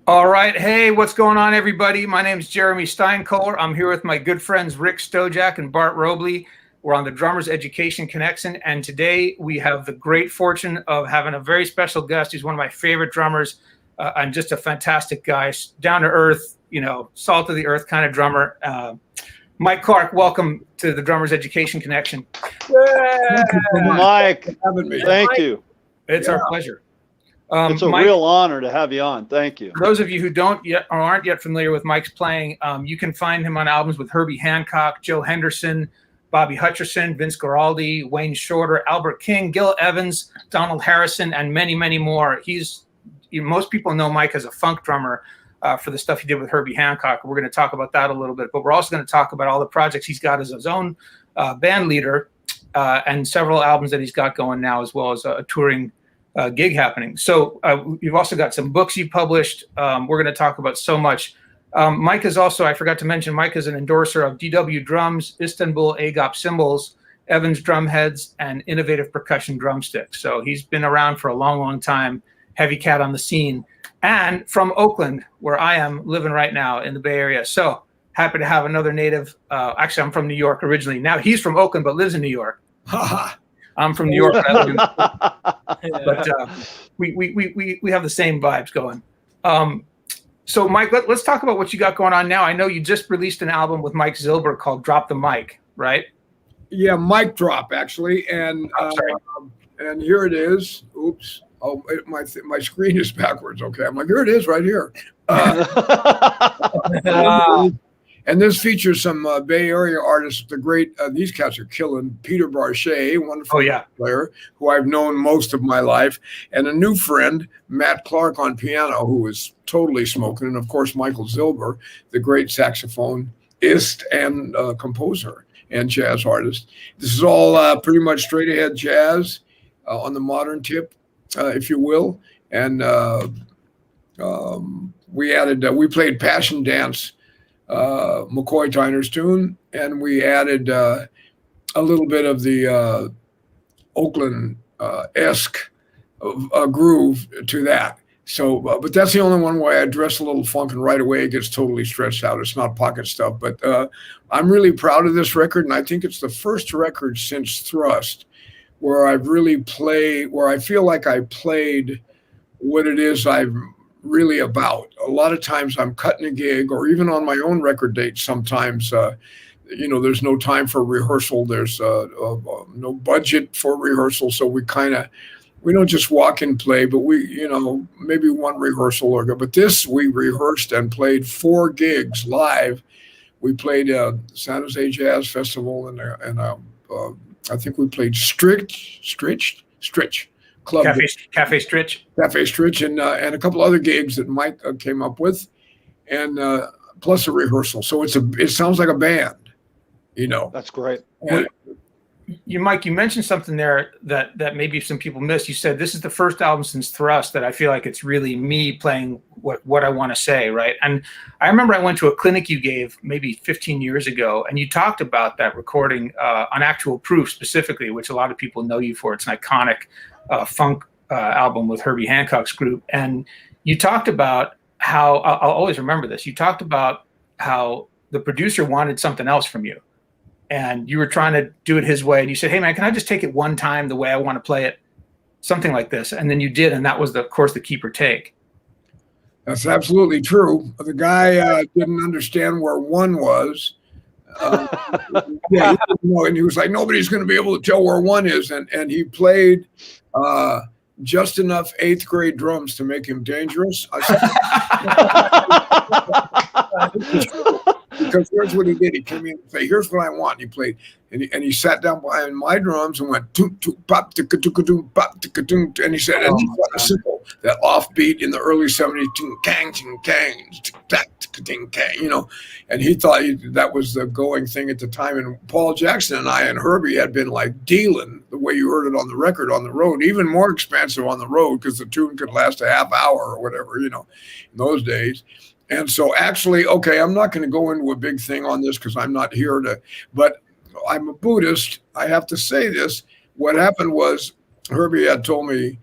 All right. Hey, what's going on, everybody? My name is Jeremy Steinkohler. I'm here with my good friends Rick Stojak and Bart Robley. We're on the Drummers Education Connection, and today we have the great fortune of having a very special guest. He's one of my favorite drummers and just a fantastic guy, down to earth, salt of the earth kind of drummer. Mike Clark, welcome to the Drummers Education Connection. Thank you so much. Mike, thank Mike, you. It's our pleasure. It's a real honor to have you on. Thank you. For those of you who aren't yet familiar with Mike's playing, you can find him on albums with Herbie Hancock, Joe Henderson, Bobby Hutcherson, Vince Guaraldi, Wayne Shorter, Albert King, Gil Evans, Donald Harrison, and many, many more. Most people know Mike as a funk drummer for the stuff he did with Herbie Hancock. We're going to talk about that a little bit, but we're also going to talk about all the projects he's got as his own band leader and several albums that he's got going now, as well as a touring gig happening. So you've also got some books you published. We're going to talk about so much. Mike is also, I forgot to mention, Mike is an endorser of DW Drums, Istanbul Agop Cymbals, Evans Drumheads, and Innovative Percussion Drumsticks. So he's been around for a long, long time, heavy cat on the scene, and from Oakland, where I am living right now in the Bay Area. So happy to have another native. Actually, I'm from New York originally. Now he's from Oakland, but lives in New York. I'm from New York, but we have the same vibes going. So Mike, let's talk about what you got going on now. I know you just released an album with Mike Zilber called "Drop the Mic," right? Yeah, mic drop actually, and here it is. Oops. Oh, my screen is backwards. Okay, I'm like, here it is, right here. And this features some Bay Area artists. The great, these cats are killing. Peter Barchet, wonderful player who I've known most of my life, and a new friend, Matt Clark on piano, who is totally smoking, and of course Michael Zilber, the great saxophonist and composer and jazz artist. This is all pretty much straight ahead jazz on the modern tip, if you will. And we played Passion Dance, McCoy Tyner's tune, and we added a little bit of the Oakland-esque groove to that. So, but that's the only one where I address a little funk, and right away it gets totally stretched out. It's not pocket stuff, but I'm really proud of this record, and I think it's the first record since Thrust where I've really played, where I feel like I played what it is I'm really about. A lot of times I'm cutting a gig, or even on my own record dates sometimes, there's no time for rehearsal. There's no budget for rehearsal. So we don't just walk and play, but maybe one rehearsal but this, we rehearsed and played 4 gigs live. We played San Jose Jazz Festival and I think we played Stritch Club, Cafe Stritch, and a couple other gigs that Mike came up with, and plus a rehearsal. So it sounds like a band, That's great. And, Mike, you mentioned something there that maybe some people missed. You said this is the first album since Thrust that I feel like it's really me playing what I want to say, right? And I remember I went to a clinic you gave maybe 15 years ago, and you talked about that recording on Actual Proof specifically, which a lot of people know you for. It's an iconic funk album with Herbie Hancock's group. And you talked about how, I'll always remember this, you talked about how the producer wanted something else from you. And you were trying to do it his way. And you said, hey, man, can I just take it one time the way I want to play it? Something like this. And then you did. And that was, of course, the keep or take. That's absolutely true. The guy didn't understand where 1 was. And he was like, nobody's going to be able to tell where 1 is. And he played just enough 8th grade drums to make him dangerous. Because here's what he did. He came in and said, here's what I want. And he played, and he sat down behind my drums and went, toot, toot, pop, ticka, ticka, doom, pop, ticka, doom. And he said, and he got a simple, that offbeat in the early 70s, kang, ting, kang, ting, kang, and he thought that was the going thing at the time. And Paul Jackson and I and Herbie had been like dealing the way you heard it on the record on the road, even more expansive on the road because the tune could last a half hour or whatever, in those days. And so actually, okay, I'm not going to go into a big thing on this because I'm not here but I'm a Buddhist. I have to say this. What happened was Herbie had told me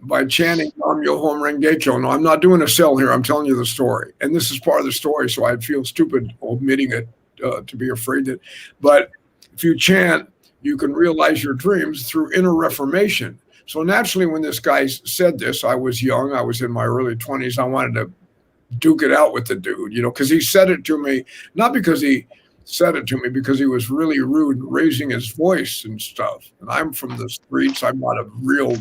by chanting Nam Myoho Renge Kyo. No, I'm not doing a sell here. I'm telling you the story. And this is part of the story, so I feel stupid omitting it to be afraid that. But if you chant, you can realize your dreams through inner reformation. So naturally, when this guy said this, I was young. I was in my early 20s. I wanted to duke it out with the dude, because he said it to me, not because he said it to me, because he was really rude, raising his voice and stuff. And I'm from the streets. I'm not a real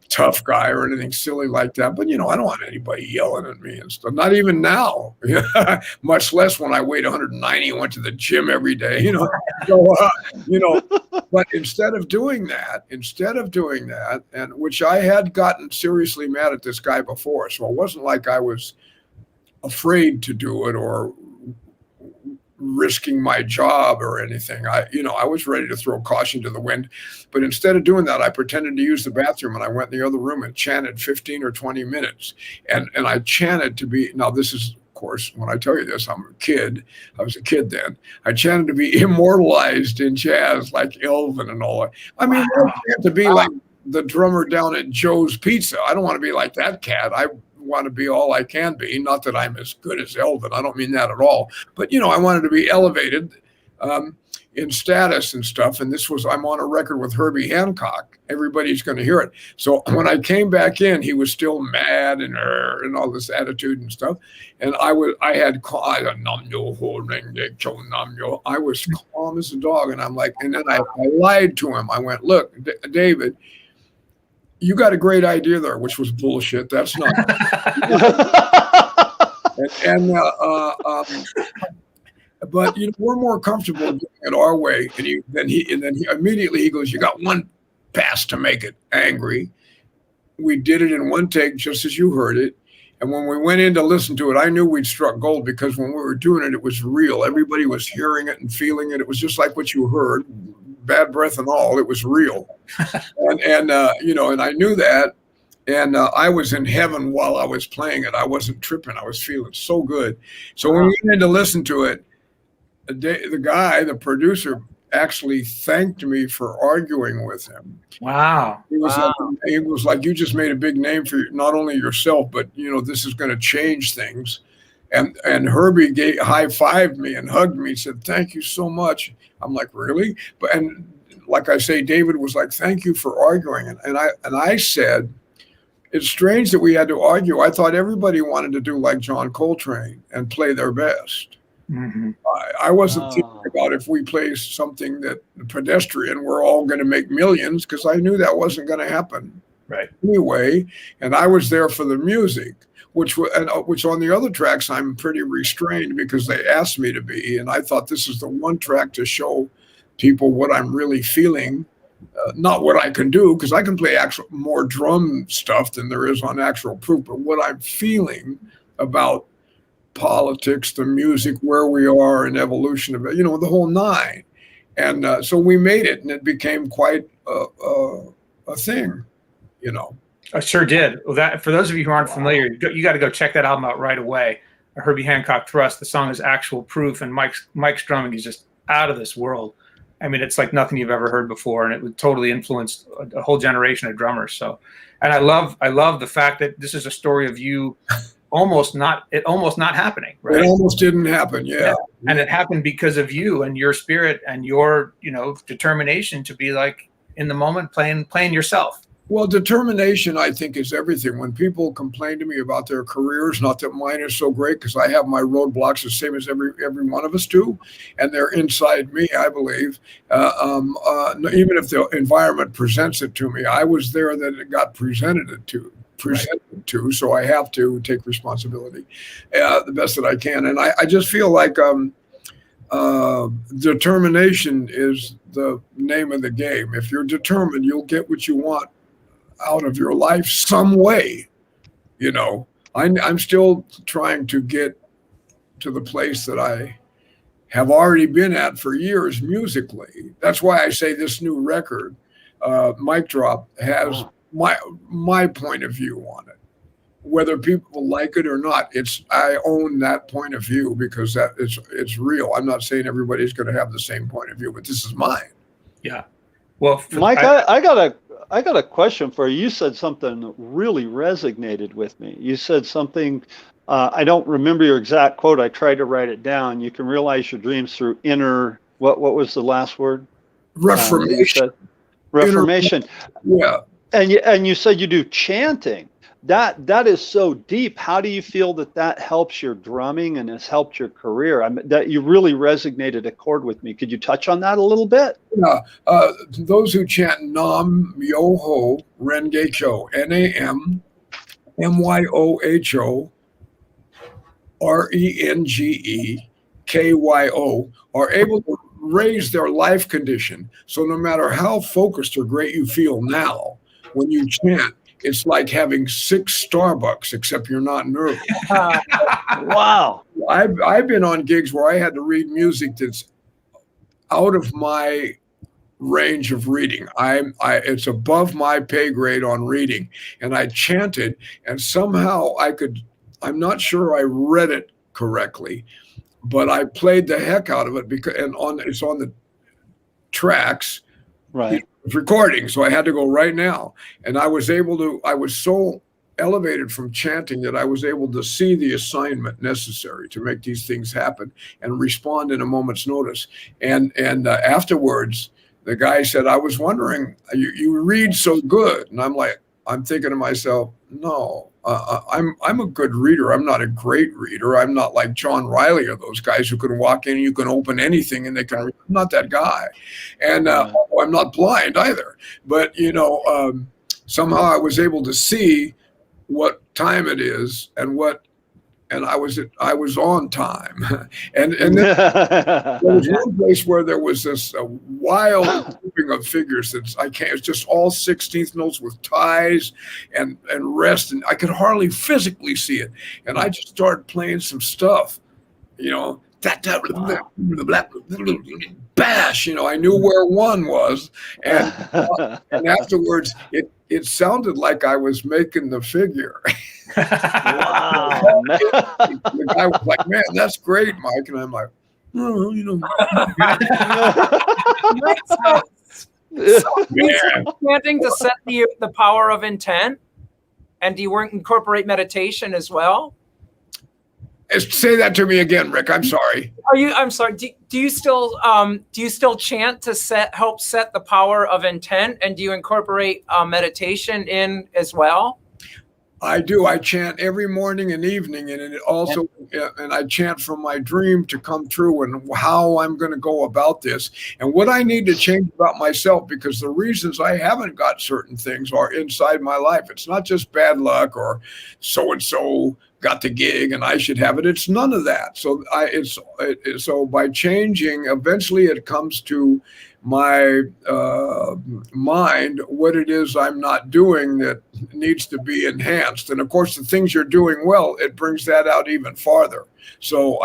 tough guy or anything silly like that. But, I don't want anybody yelling at me and stuff. Not even now, much less when I weighed 190 and went to the gym every day, So, but instead of doing that, and which I had gotten seriously mad at this guy before. So it wasn't like I was afraid to do it or risking my job or anything. I was ready to throw caution to the wind, but instead of doing that, I pretended to use the bathroom and I went in the other room and chanted 15 or 20 minutes. And I chanted to be, now this is, of course, when I tell you this, I'm a kid. I was a kid then. I chanted to be immortalized in jazz like Elvin and all that. I mean, I chant to be like the drummer down at Joe's Pizza. I don't want to be like that cat. I want to be all I can be. Not that I'm as good as Elvin. I don't mean that at all. But, I wanted to be elevated in status and stuff. And I'm on a record with Herbie Hancock. Everybody's going to hear it. So when I came back in, he was still mad and all this attitude and stuff. And I was calm as a dog. And I'm like, and then I lied to him. I went, look, David, you got a great idea there, which was bullshit. That's not. But we're more comfortable doing it our way. And then he immediately goes, "You got one pass to make it." Angry. We did it in one take, just as you heard it. And when we went in to listen to it, I knew we'd struck gold because when we were doing it, it was real. Everybody was hearing it and feeling it. It was just like what you heard. Bad breath and all, it was real. and I knew that. And I was in heaven while I was playing it. I wasn't tripping. I was feeling so good. So when we went in to listen to it, the producer, actually thanked me for arguing with him. Wow. He was like, you just made a big name for not only yourself, but, this is going to change things. And Herbie high-fived me and hugged me, said, "Thank you so much." I'm like, "Really?" And like I say, David was like, "Thank you for arguing." And I said, "It's strange that we had to argue. I thought everybody wanted to do like John Coltrane and play their best." Mm-hmm. I wasn't thinking about if we play something that pedestrian, we're all going to make millions, because I knew that wasn't going to happen. Right. Anyway, and I was there for the music. Which on the other tracks, I'm pretty restrained because they asked me to be. And I thought this is the one track to show people what I'm really feeling, not what I can do, because I can play more drum stuff than there is on actual proof, but what I'm feeling about politics, the music, where we are and evolution of it, the whole nine. And so we made it, and it became quite a thing, I sure did. Well, that, for those of you who aren't familiar, you got to go check that album out right away. Herbie Hancock Thrust. The song is Actual Proof, and Mike's drumming is just out of this world. I mean, it's like nothing you've ever heard before, and it would totally influence a whole generation of drummers. So, and I love the fact that this is a story of you almost not happening. Right? It almost didn't happen. Yeah. And it happened because of you and your spirit and your determination to be like in the moment playing yourself. Well, determination, I think, is everything. When people complain to me about their careers, not that mine is so great, because I have my roadblocks the same as every one of us do, and they're inside me, I believe. Even if the environment presents it to me, I was there that it got presented to, so I have to take responsibility the best that I can. And I just feel like determination is the name of the game. If you're determined, you'll get what you want out of your life some way. I'm still trying to get to the place that I have already been at for years musically. That's why I say this new record, Mic Drop, has my point of view on it. Whether people like it or not, I own that point of view, because it's real. I'm not saying everybody's going to have the same point of view, but this is mine. Yeah. Well, Mike, I got I got a question for you. You said something that really resonated with me. You said something, I don't remember your exact quote. I tried to write it down. You can realize your dreams through inner, what was the last word? Reformation. Reformation. Yeah. And you said you do chanting. That is so deep. How do you feel that helps your drumming and has helped your career? That you really resonated a chord with me. Could you touch on that a little bit? Yeah. Those who chant Nam Myoho Renge Kyo, NAM MYOHO RENGE KYO, are able to raise their life condition. So no matter how focused or great you feel now, when you chant, it's like having 6 Starbucks, except you're not nervous. Wow. I've been on gigs where I had to read music that's out of my range of reading. It's above my pay grade on reading, and I chanted, and somehow I'm not sure I read it correctly, but I played the heck out of it because it's on the tracks. Right. It's recording, so I had to go right now. And I was so elevated from chanting that I was able to see the assignment necessary to make these things happen and respond in a moment's notice. And afterwards, the guy said, I was wondering, you read so good. And I'm thinking to myself, no, I'm a good reader. I'm not a great reader. I'm not like John Riley or those guys who can walk in and you can open anything and they can read. I'm not that guy. And I'm not blind either. But, somehow I was able to see what time it is and I was on time. and then there was one place where there was this wild grouping of figures it's just all 16th notes with ties and rest, and I could hardly physically see it. And I just started playing some stuff, bash, I knew where one was. And afterwards it sounded like I was making the figure. Wow. The guy was like, man, that's great, Mike. And I'm like, oh, chanting to set the power of intent, and do you incorporate meditation as well? Say that to me again, Rick. I'm sorry. I'm sorry. Do you still chant to help set the power of intent, and do you incorporate meditation in as well? I do. I chant every morning and evening, and it also, and I chant from my dream to come true and how I'm going to go about this and what I need to change about myself, because the reasons I haven't got certain things are inside my life. It's not just bad luck or so-and-so got the gig and I should have it. It's none of that. So by changing, eventually it comes to my mind what it is I'm not doing that needs to be enhanced. And of course, the things you're doing well, it brings that out even farther. So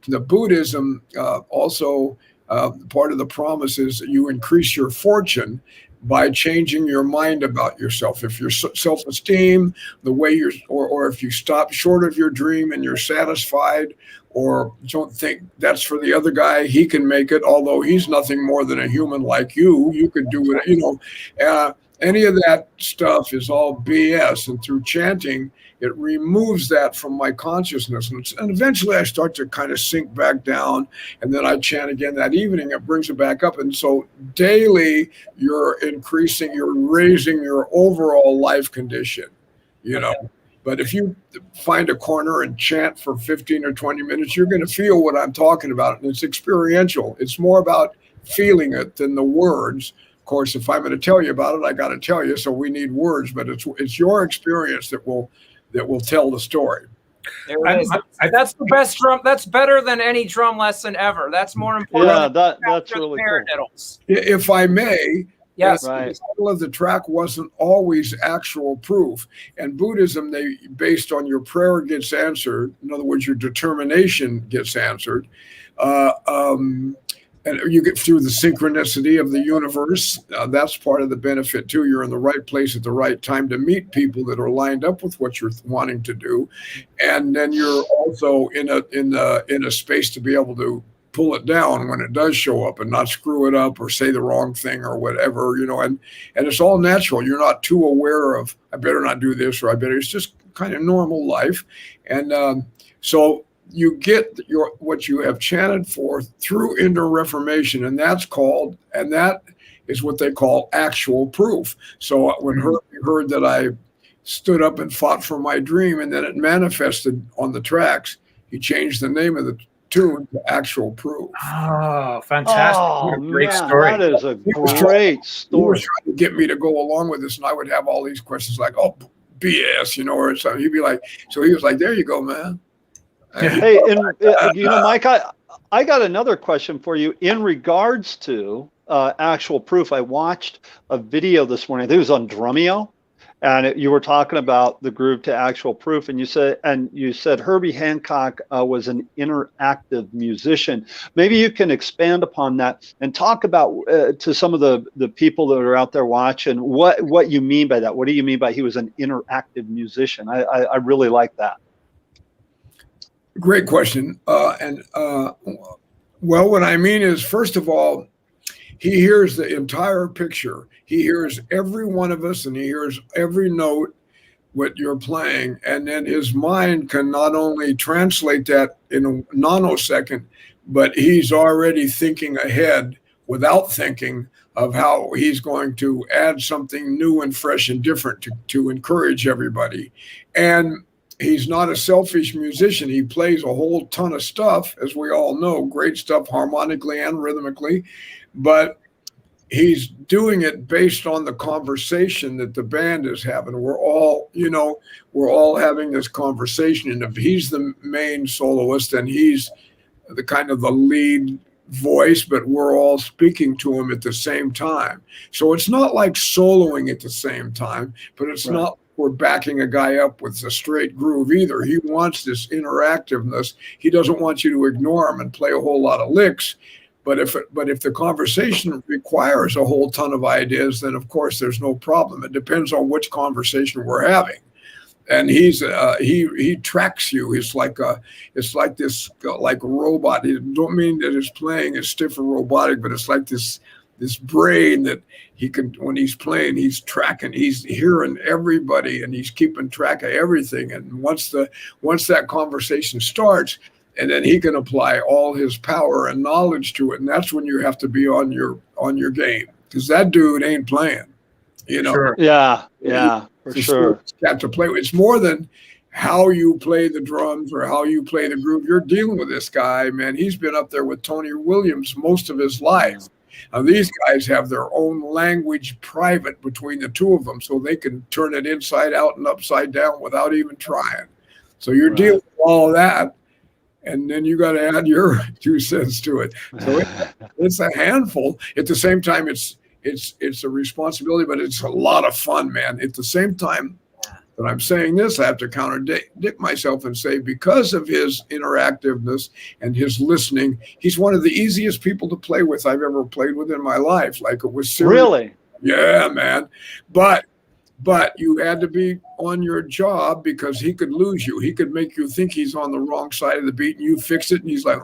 the Buddhism also, part of the promise is that you increase your fortune by changing your mind about yourself. If your self-esteem, the way or if you stop short of your dream and you're satisfied, or don't think that's for the other guy, he can make it, although he's nothing more than a human like you could do it, any of that stuff is all BS. And through chanting, it removes that from my consciousness. And eventually I start to kind of sink back down, and then I chant again that evening, it brings it back up. And so daily you're raising your overall life condition, But if you find a corner and chant for 15 or 20 minutes, you're going to feel what I'm talking about. And it's experiential. It's more about feeling it than the words. Of course, if I'm going to tell you about it, I got to tell you. So we need words, but it's your experience that will tell the story. There it is. That's the best drum. That's better than any drum lesson ever. That's more important. Yeah, that's really cool. If I may. Yes. Right. The title of the track wasn't always actual proof. And Buddhism, they based on your prayer gets answered. In other words, your determination gets answered. And you get through the synchronicity of the universe. That's part of the benefit too. You're in the right place at the right time to meet people that are lined up with what you're wanting to do. And then you're also in a space to be able to pull it down when it does show up and not screw it up or say the wrong thing or whatever, and it's all natural. You're not too aware of, I better not do this, or it's just kind of normal life. And so you get what you have chanted for through inner reformation, and that is what they call actual proof. So when Herbie heard that I stood up and fought for my dream, and then it manifested on the tracks, he changed the name of the tune to Actual Proof. Oh, fantastic. Oh, Great man, story. that is a He was great He was story. trying to get me to go along with this, and I would have all these questions like, "Oh, BS," or something. He'd be like, so he was like, "There you go, man." Hey, and Mike, I got another question for you in regards to actual proof. I watched a video this morning. I think it was on Drumeo, and you were talking about the groove to actual proof, and you said Herbie Hancock was an interactive musician. Maybe you can expand upon that and talk about to some of the people that are out there watching what you mean by that. What do you mean by he was an interactive musician? I really like that. Great question. Well, what I mean is, first of all, he hears the entire picture. He hears every one of us, and he hears every note what you're playing. And then his mind can not only translate that in a nanosecond, but he's already thinking ahead without thinking of how he's going to add something new and fresh and different to encourage everybody. And he's not a selfish musician. He plays a whole ton of stuff, as we all know, great stuff harmonically and rhythmically, but he's doing it based on the conversation that the band is having. We're all having this conversation, and if he's the main soloist and he's the kind of the lead voice, but we're all speaking to him at the same time. So it's not like soloing at the same time, but it's not we're backing a guy up with a straight groove either. He wants this interactiveness. He doesn't want you to ignore him and play a whole lot of licks. But if the conversation requires a whole ton of ideas, then of course there's no problem. It depends on which conversation we're having. And he tracks you. It's like this robot. I don't mean that his playing is stiff and robotic, but it's like this brain that he can, when he's playing, he's tracking, he's hearing everybody, and he's keeping track of everything. And once that conversation starts, and then he can apply all his power and knowledge to it, and that's when you have to be on your game, because that dude ain't playing. Sure. Yeah, for sure. Got to play. It's more than how you play the drums or how you play the groove. You're dealing with this guy, man. He's been up there with Tony Williams most of his life. Now, these guys have their own language private between the two of them, so they can turn it inside out and upside down without even trying. So you're dealing with all of that, and then you got to add your 2 cents to it. So it's a handful. At the same time, it's a responsibility, but it's a lot of fun, man. At the same time that I'm saying this, I have to contradict myself and say, because of his interactiveness and his listening, he's one of the easiest people to play with I've ever played with in my life. Like, it was serious. Really? Yeah, man. But you had to be on your job, because he could lose you. He could make you think he's on the wrong side of the beat, and you fix it, and he's like,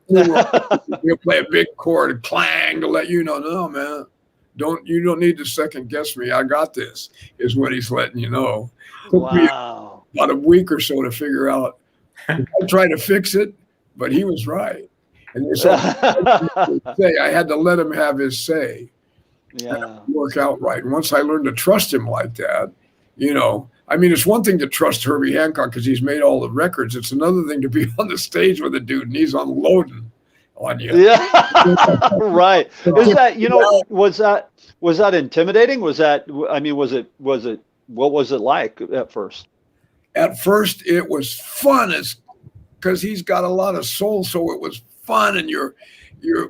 He'll play a big chord, clang, to let you know, no, man, you don't need to second guess me. I got this, is what he's letting you know. Took me about a week or so to figure out. I tried to fix it, but he was right. And so I had to let him have his say. Yeah. Work out right. And once I learned to trust him like that, I mean, it's one thing to trust Herbie Hancock because he's made all the records. It's another thing to be on the stage with a dude and he's unloading on you. Yeah, right. Is that, was that intimidating? What was it like at first? At first, it was fun, because he's got a lot of soul, so it was fun, and you're,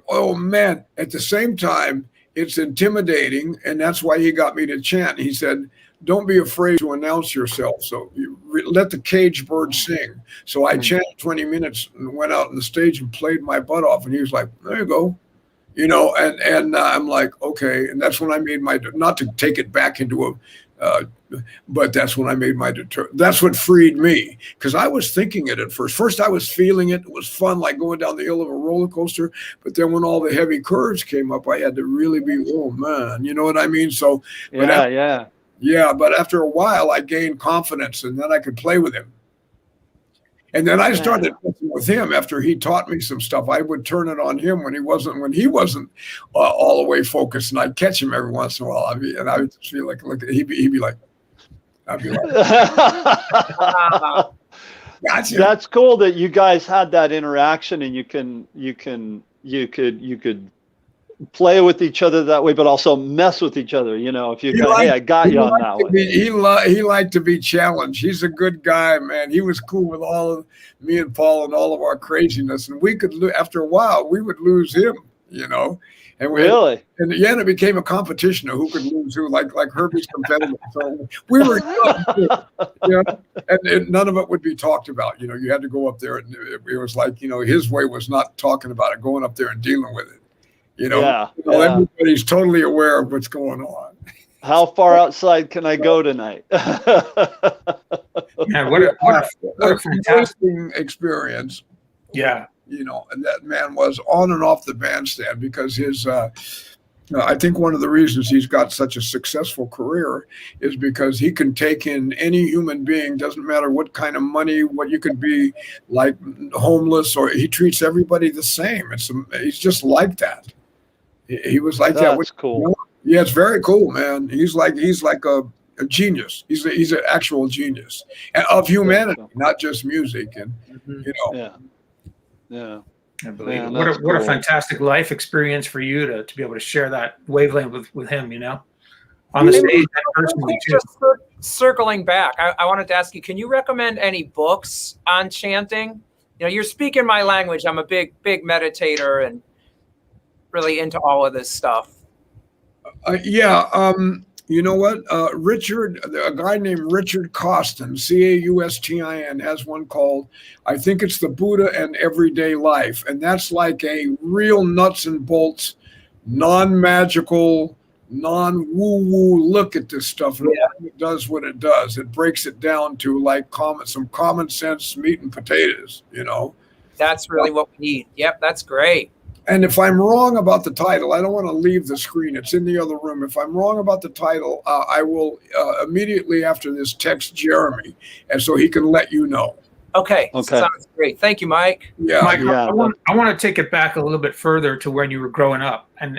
oh man. At the same time, it's intimidating, and that's why he got me to chant. He said, don't be afraid to announce yourself. So you let the cage bird sing. So I chanted 20 minutes and went out on the stage and played my butt off. And he was like, there you go. And I'm like, okay. And that's when I made not to take it back into Uh, but that's when I made my that's what freed me, because I was thinking it at first. First, I was feeling it. It was fun, like going down the hill of a roller coaster. But then when all the heavy curves came up, I had to really be, oh man, you know what I mean? So, but but after a while, I gained confidence, and then I could play with him. And then I started messing with him after he taught me some stuff. I would turn it on him when he wasn't all the way focused, and I'd catch him every once in a while. I would just feel like, look, he'd be like, I'd be like, gotcha. That's cool that you guys had that interaction, and you could play with each other that way, but also mess with each other. You know, if you go, hey, I got you on that one. He liked to be challenged. He's a good guy, man. He was cool with all of me and Paul and all of our craziness, and we could after a while we would lose him. You know, and it became a competition of who could lose who, like Herbie's competitive. So we were young, you know, and none of it would be talked about. You know, you had to go up there, and it was like, you know, his way was not talking about it, going up there and dealing with it. You know, everybody's totally aware of what's going on. How far outside can I go tonight? Yeah, what a fantastic experience. Yeah. You know, and that man was on and off the bandstand, because his, I think one of the reasons he's got such a successful career is because he can take in any human being, doesn't matter what kind of money, what you could be, like homeless, or he treats everybody the same. He's just like that. He was like that. That's cool. You know? Yeah, it's very cool, man. He's like a genius. He's an actual genius of humanity, not just music. And you know, yeah. I believe it. What a fantastic life experience for you to be able to share that wavelength with him. You know, on the stage and personally too. Just circling back, I wanted to ask you: can you recommend any books on chanting? You know, you're speaking my language. I'm a big meditator and really into all of this stuff. You know what? A guy named Richard Costin, Caustin, has one called, I think it's The Buddha and Everyday Life. And that's like a real nuts and bolts, non-magical, non-woo-woo look at this stuff. And it does what it does. It breaks it down to like some common sense meat and potatoes, you know? That's really what we need. Yep, that's great. And if I'm wrong about the title, I don't want to leave the screen. It's in the other room. If I'm wrong about the title, I will immediately after this text Jeremy, and so he can let you know. Okay. Sounds great. Thank you, Mike. Yeah. Mike, I want to take it back a little bit further to when you were growing up, and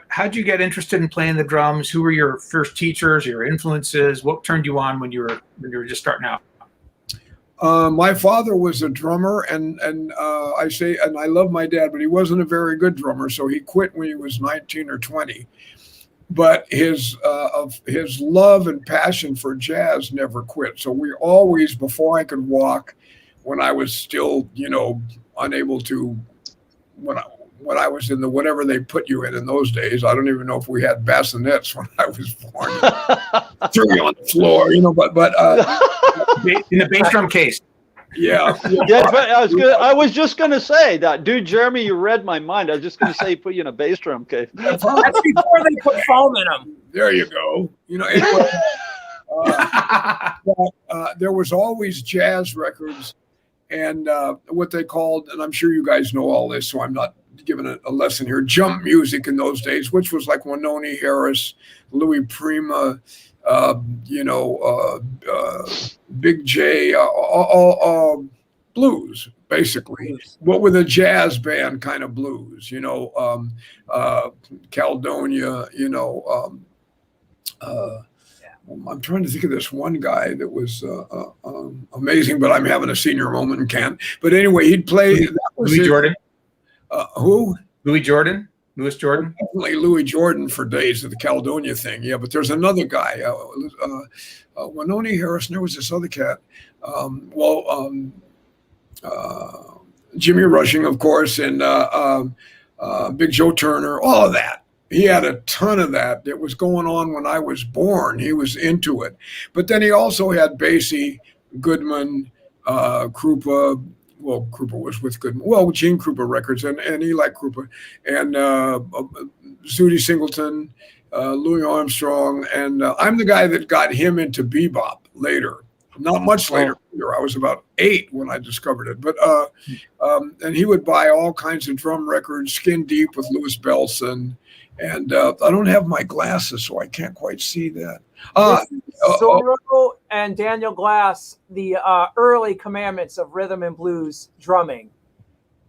how'd you get interested in playing the drums? Who were your first teachers, your influences? What turned you on when you were just starting out? My father was a drummer, and I love my dad, but he wasn't a very good drummer, so he quit when he was 19 or 20. But his love and passion for jazz never quit. So we always, before I could walk, when I was still, you know, unable to, when I was in the whatever they put you in those days, I don't even know if we had bassinets when I was born. Threw me on the floor, you know, but in the bass drum case. Yeah. But I was just gonna say that, dude, Jeremy, you read my mind. I was just gonna say he put you in a bass drum case. That's before they put foam in them. There you go. You know, anyway, there was always jazz records and what they called, and I'm sure you guys know all this, so I'm not giving a lesson here, jump music in those days, which was like Wynonie Harris, Louis Prima, Big J, all blues, basically, but with a jazz band kind of blues, you know, Caledonia, you know, I'm trying to think of this one guy that was amazing, but I'm having a senior moment and can't. But anyway, he'd play. Louis Jordan. Who? Louis Jordan. Louis Jordan. Definitely Louis Jordan for days of the Caledonia thing. Yeah, but there's another guy, Wynonie Harris, and there was this other cat. Jimmy Rushing, of course, and Big Joe Turner, all of that. He had a ton of that was going on when I was born. He was into it. But then he also had Basie, Goodman, Krupa. Well, Krupa was with Goodman. Well, Gene Krupa records, and he liked Krupa. And Zudi Singleton, Louis Armstrong, and I'm the guy that got him into bebop later. Not much later. I was about 8 when I discovered it. But and he would buy all kinds of drum records, Skin Deep with Louis Bellson. And I don't have my glasses, so I can't quite see that. Zorro and Daniel Glass, the early commandments of rhythm and blues drumming,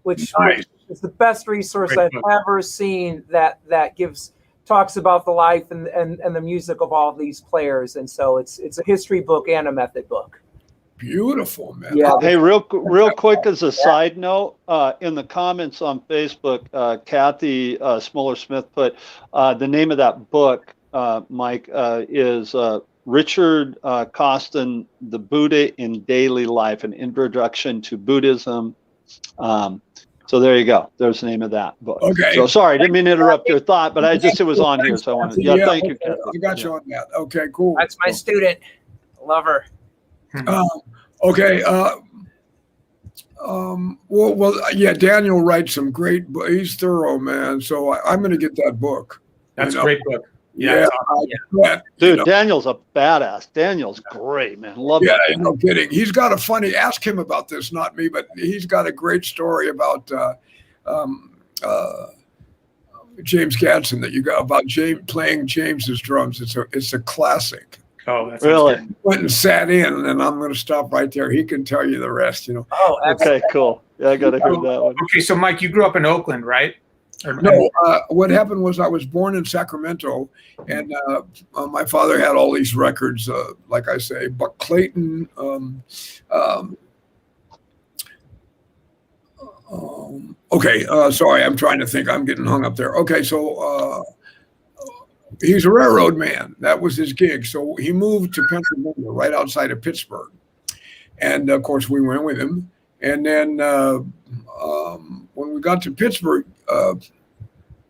which is the best resource I've ever seen that talks about the life and the music of all of these players. And so it's a history book and a method book. Beautiful, man. Yeah. Hey, real quick as a side note, in the comments on Facebook, Kathy Smoller-Smith put the name of that book, Mike, is Richard Costin, The Buddha in Daily Life, an Introduction to Buddhism. So there you go. There's the name of that book. Okay. So sorry, I didn't mean to interrupt your thought, but it was on here, so I wanted. Yeah, thank you, Kathy. I got you on that. Okay, cool. That's my student. Love her. Okay. Yeah. Daniel writes some great. He's thorough, man. So I'm going to get that book. That's a great book. Yeah, dude, Daniel's a badass. Daniel's great, man. Love it. Yeah, no kidding. He's got a funny. Ask him about this, not me, but he's got a great story about James Gadsden that you got about playing James's drums. It's a classic. Oh, that's really? Went and sat in, and I'm going to stop right there. He can tell you the rest. Oh, okay, cool. Yeah, I got to hear that one. Okay, so Mike, you grew up in Oakland, right? No, what happened was I was born in Sacramento, and my father had all these records, like I say, Buck Clayton. Sorry, I'm trying to think. I'm getting hung up there. Okay, so he's a railroad man. That was his gig. So he moved to Pennsylvania, right outside of Pittsburgh, and of course we went with him. And then when we got to Pittsburgh,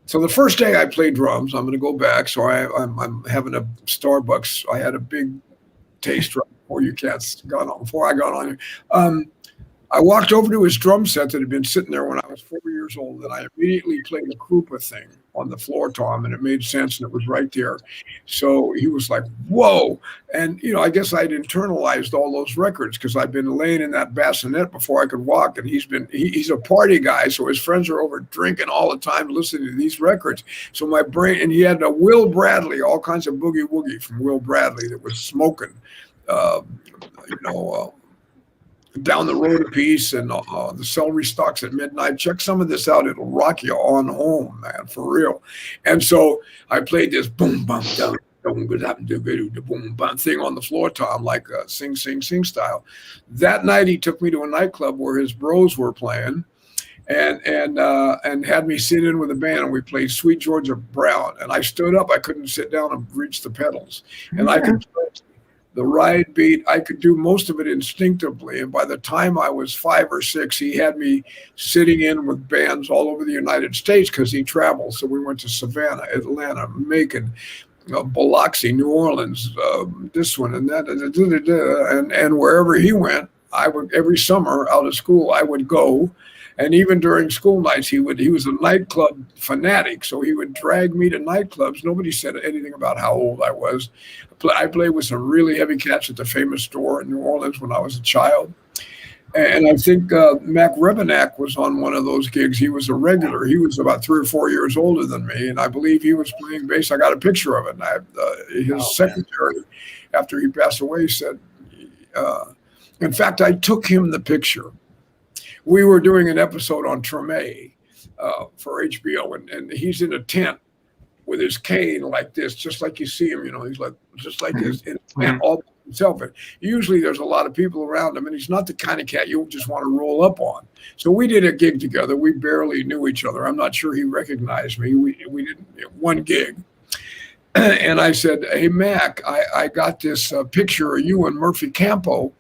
so the first day I played drums, I'm going to go back. So I'm having a Starbucks. I had a big taste right before you cats got on. Before I got on here, I walked over to his drum set that had been sitting there when I was 4 years old, and I immediately played a Krupa thing on the floor tom, and it made sense, and it was right there. So he was like, whoa. And, I guess I'd internalized all those records because I'd been laying in that bassinet before I could walk, and he's a party guy, so his friends are over drinking all the time listening to these records. So my brain, and he had a Will Bradley, all kinds of boogie woogie from Will Bradley that was smoking, down the road a piece, and the celery stalks at midnight. Check some of this out. It'll rock you on home, man, for real. And so I played this boom, bum, dum, boom, bum thing on the floor tom, like sing, sing, sing style. That night he took me to a nightclub where his bros were playing, and had me sit in with the band, and we played Sweet Georgia Brown. And I stood up. I couldn't sit down and reach the pedals. And I could play the ride beat. I could do most of it instinctively. And by the time I was 5 or 6, he had me sitting in with bands all over the United States because he traveled. So we went to Savannah, Atlanta, Macon, Biloxi, New Orleans, this one and that, and wherever he went, I would, every summer out of school, I would go. And even during school nights, he was a nightclub fanatic. So he would drag me to nightclubs. Nobody said anything about how old I was. I played with some really heavy cats at the Famous Store in New Orleans when I was a child. And I think Mac Rebenak was on one of those gigs. He was a regular. He was about 3 or 4 years older than me. And I believe he was playing bass. I got a picture of it. And his secretary, after he passed away, said, in fact, I took him the picture. We were doing an episode on Treme for HBO, and he's in a tent with his cane like this, just like you see him, he's like, just like this, and all by himself. And usually there's a lot of people around him, and he's not the kind of cat you just want to roll up on. So we did a gig together. We barely knew each other. I'm not sure he recognized me. We did one gig. And I said, hey, Mac, I got this picture of you and Murphy Campo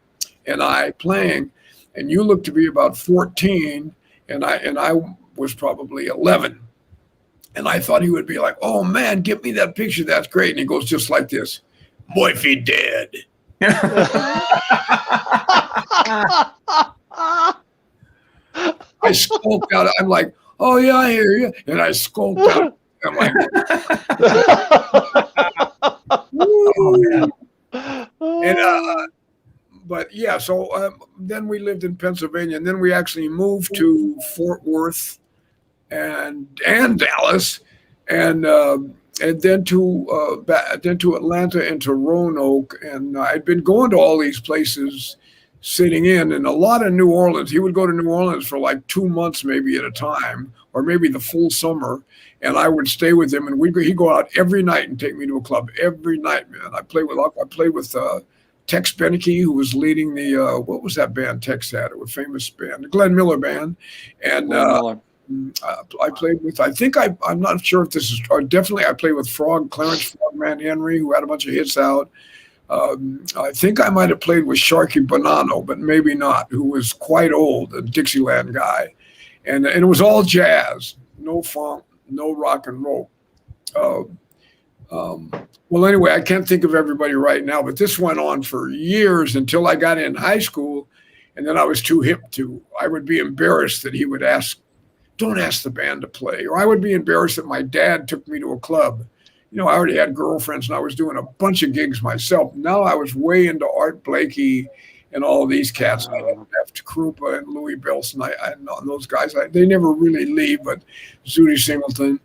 and I playing, and you look to be about 14, and I was probably 11. And I thought he would be like, oh, man, give me that picture. That's great. And he goes just like this, Murphy dead. I skulked out. I'm like, oh, yeah, I hear you. And I skulked out. I'm like, Oh, man. and but yeah, so then we lived in Pennsylvania, and then we actually moved to Fort Worth and Dallas, and then to Atlanta and to Roanoke, and I'd been going to all these places, sitting in, and a lot of New Orleans. He would go to New Orleans for like 2 months, maybe at a time, or maybe the full summer, and I would stay with him, and he'd go out every night and take me to a club every night, man. I played with Tex Beneke, who was leading the what was that band Tex had? It was a famous band, the Glenn Miller Band, and I played with. I'm not sure if this is, or definitely I played with Clarence Frogman Henry, who had a bunch of hits out. I think I might have played with Sharky Bonanno, but maybe not, who was quite old, a Dixieland guy, and it was all jazz, no funk, no rock and roll. Well, anyway, I can't think of everybody right now, but this went on for years until I got in high school, and then I was too hip to. I would be embarrassed that he would ask, "Don't ask the band to play," or I would be embarrassed that my dad took me to a club. I already had girlfriends, and I was doing a bunch of gigs myself. Now I was way into Art Blakey and all of these cats. I left Krupa and Louis Bellson. I know those guys. They never really leave, but Zooty Singleton.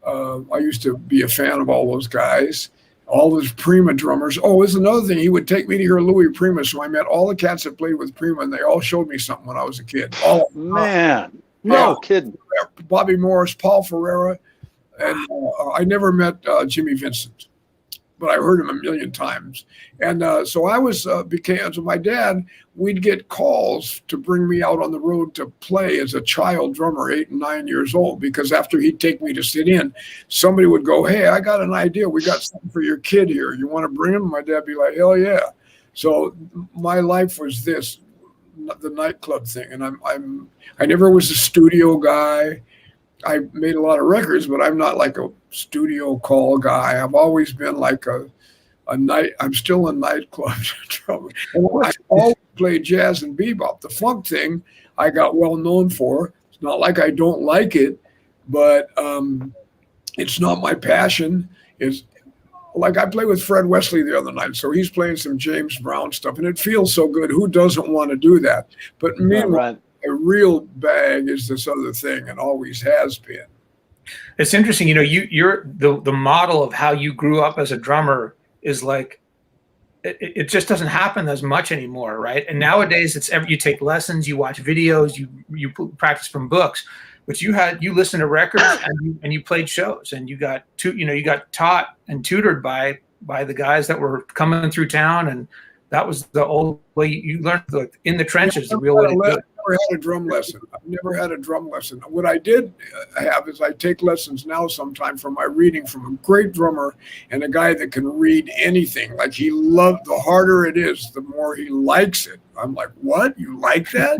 I used to be a fan of all those guys. All those Prima drummers. Oh, it's another thing. He would take me to hear Louis Prima. So I met all the cats that played with Prima, and they all showed me something when I was a kid. All Man, no kidding. Bobby Morris, Paul Ferreira, and I never met Jimmy Vincent, but I heard him a million times. And so I was so my dad, we'd get calls to bring me out on the road to play as a child drummer, 8 and 9 years old, because after he'd take me to sit in, somebody would go, "Hey, I got an idea. We got something for your kid here. You want to bring him?" My dad'd be like, "Hell yeah." So my life was this, the nightclub thing. And I never was a studio guy. I made a lot of records, but I'm not like a studio call guy. I've always been like I'm still a nightclub drummer. I always played jazz and bebop. The funk thing I got well known for. It's not like I don't like it, but it's not my passion. It's like I played with Fred Wesley the other night, so he's playing some James Brown stuff, and it feels so good. Who doesn't want to do that? But meanwhile, a real bag is this other thing, and always has been. It's interesting, you're the model of how you grew up as a drummer is like, it just doesn't happen as much anymore, right? And nowadays you take lessons, you watch videos, you practice from books, but you listened to records and you played shows, and you got taught and tutored by the guys that were coming through town, and that was the old way you learned, in the trenches, the real way to do it. I've never had a drum lesson. What I did have is I take lessons now sometime from my reading from a great drummer and a guy that can read anything. Like the harder it is, the more he likes it. I'm like, what? You like that?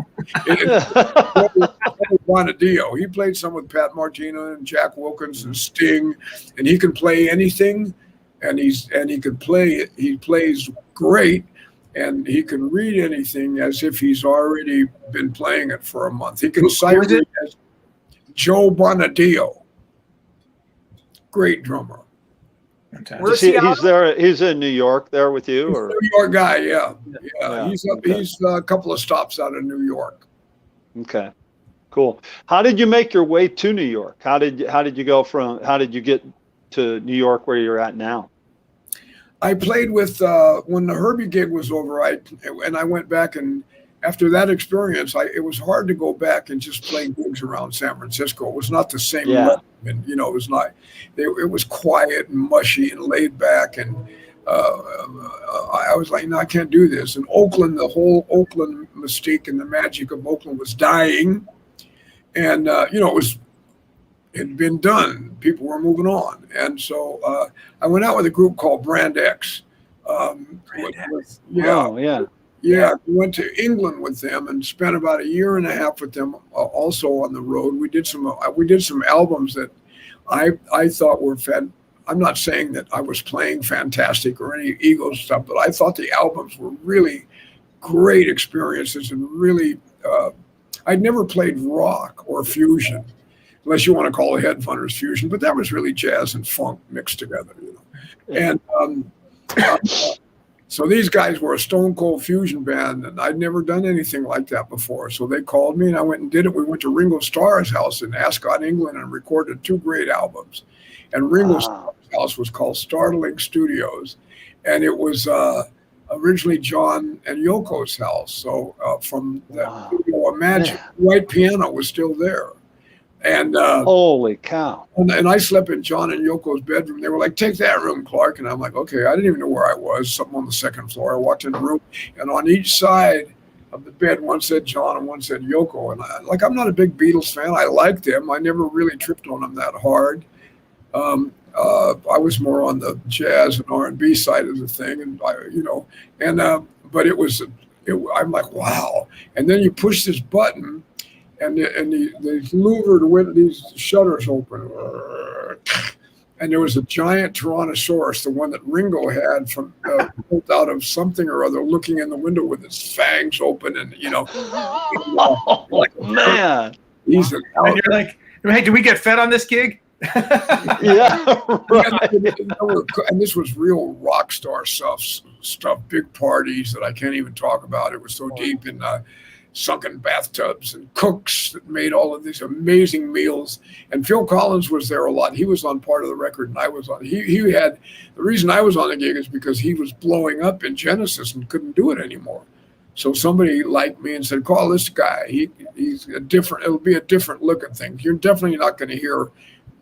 Bonadillo. He played some with Pat Martino and Jack Wilkins and Sting, and he can play anything, and he plays great. And he can read anything as if he's already been playing it for a month. He can cite it as Joe Bonadillo. Great drummer. He's there. He's in New York there with you, or New York guy? Yeah. He's a couple of stops out of New York. Okay, cool. How did you make your way to New York? How did you get to New York where you're at now? I played with when the Herbie gig was over. I went back, and after that experience, it was hard to go back and just play gigs around San Francisco. It was not the same. Yeah. And it was not. It was quiet and mushy and laid back, and I was like, no, I can't do this. And Oakland, the whole Oakland mystique and the magic of Oakland was dying, and it had been done. People were moving on. And so I went out with a group called Brand X. Yeah. Went to England with them and spent about 1.5 years with them also on the road. We did some albums that I thought were I'm not saying that I was playing fantastic or any ego stuff, but I thought the albums were really great experiences, and really I'd never played rock or fusion. unless you want to call it Headhunters fusion. But that was really jazz and funk mixed together, you know. And so these guys were a stone cold fusion band, and I'd never done anything like that before. So they called me, and I went and did it. We went to Ringo Starr's house in Ascot, England, and recorded 2 great albums. And Ringo Starr's house was called Startling Studios, and it was originally John and Yoko's house. So from that video, Imagine, the white piano was still there. And holy cow! And I slept in John and Yoko's bedroom. They were like, "Take that room, Clark." And I'm like, "Okay." I didn't even know where I was. Something on the 2nd floor. I walked in the room, and on each side of the bed, one said John and one said Yoko. And I'm not a big Beatles fan. I liked them. I never really tripped on them that hard. I was more on the jazz and R&B side of the thing, and but it was. I'm like, wow. And then you push this button. And the louvered these shutters open, and there was a giant Tyrannosaurus, the one that Ringo had from built out of something or other, looking in the window with its fangs open, and oh, man, he's and you're like, hey, do we get fed on this gig? Yeah, right. And this was real rock star stuff, big parties that I can't even talk about. It was so deep in. Sunken bathtubs and cooks that made all of these amazing meals. And Phil Collins was there a lot. He was on part of the record, and I was on. He had the reason I was on the gig is because he was blowing up in Genesis and couldn't do it anymore. So somebody liked me and said, "Call this guy. He's a different. It'll be a different look at things. You're definitely not going to hear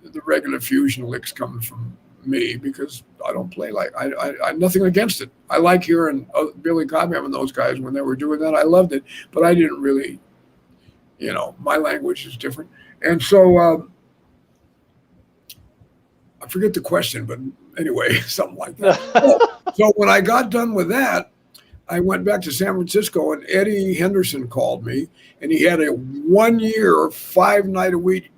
the regular fusion licks coming from me because I don't play like I nothing against it. I like hearing Billy Cobham and those guys when they were doing that. I loved it, but I didn't really, my language is different. And so I forget the question, but anyway, something like that. So when I got done with that, I went back to San Francisco, and Eddie Henderson called me, and he had a 1-year, 5-night-a-week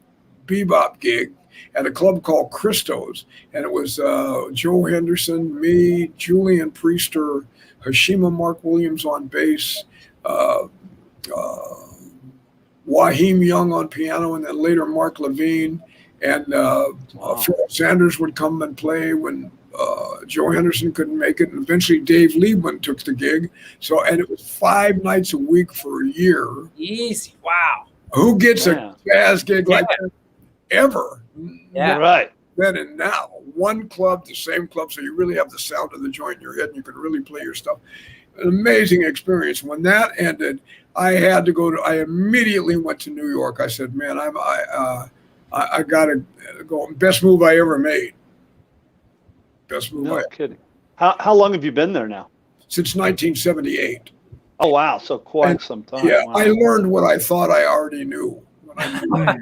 bebop gig at a club called Christo's, and it was Joe Henderson, me, Julian Priester, Hashima Mark Williams on bass, Waheem Young on piano, and then later Mark Levine, and Phil Sanders would come and play when Joe Henderson couldn't make it, and eventually Dave Liebman took the gig. So, and it was 5 nights a week for a year. Easy, wow. Who gets a jazz gig like that ever? Yeah, right. Then and now, one club, the same club, so you really have the sound of the joint in your head, and you can really play your stuff. An amazing experience. When that ended, I had to go to. I immediately went to New York. I said, "Man, I got to go." Best move I ever made. Best move. No kidding. How long have you been there now? Since 1978. Oh wow, so quite some time. Yeah, wow. I learned what I thought I already knew. I knew I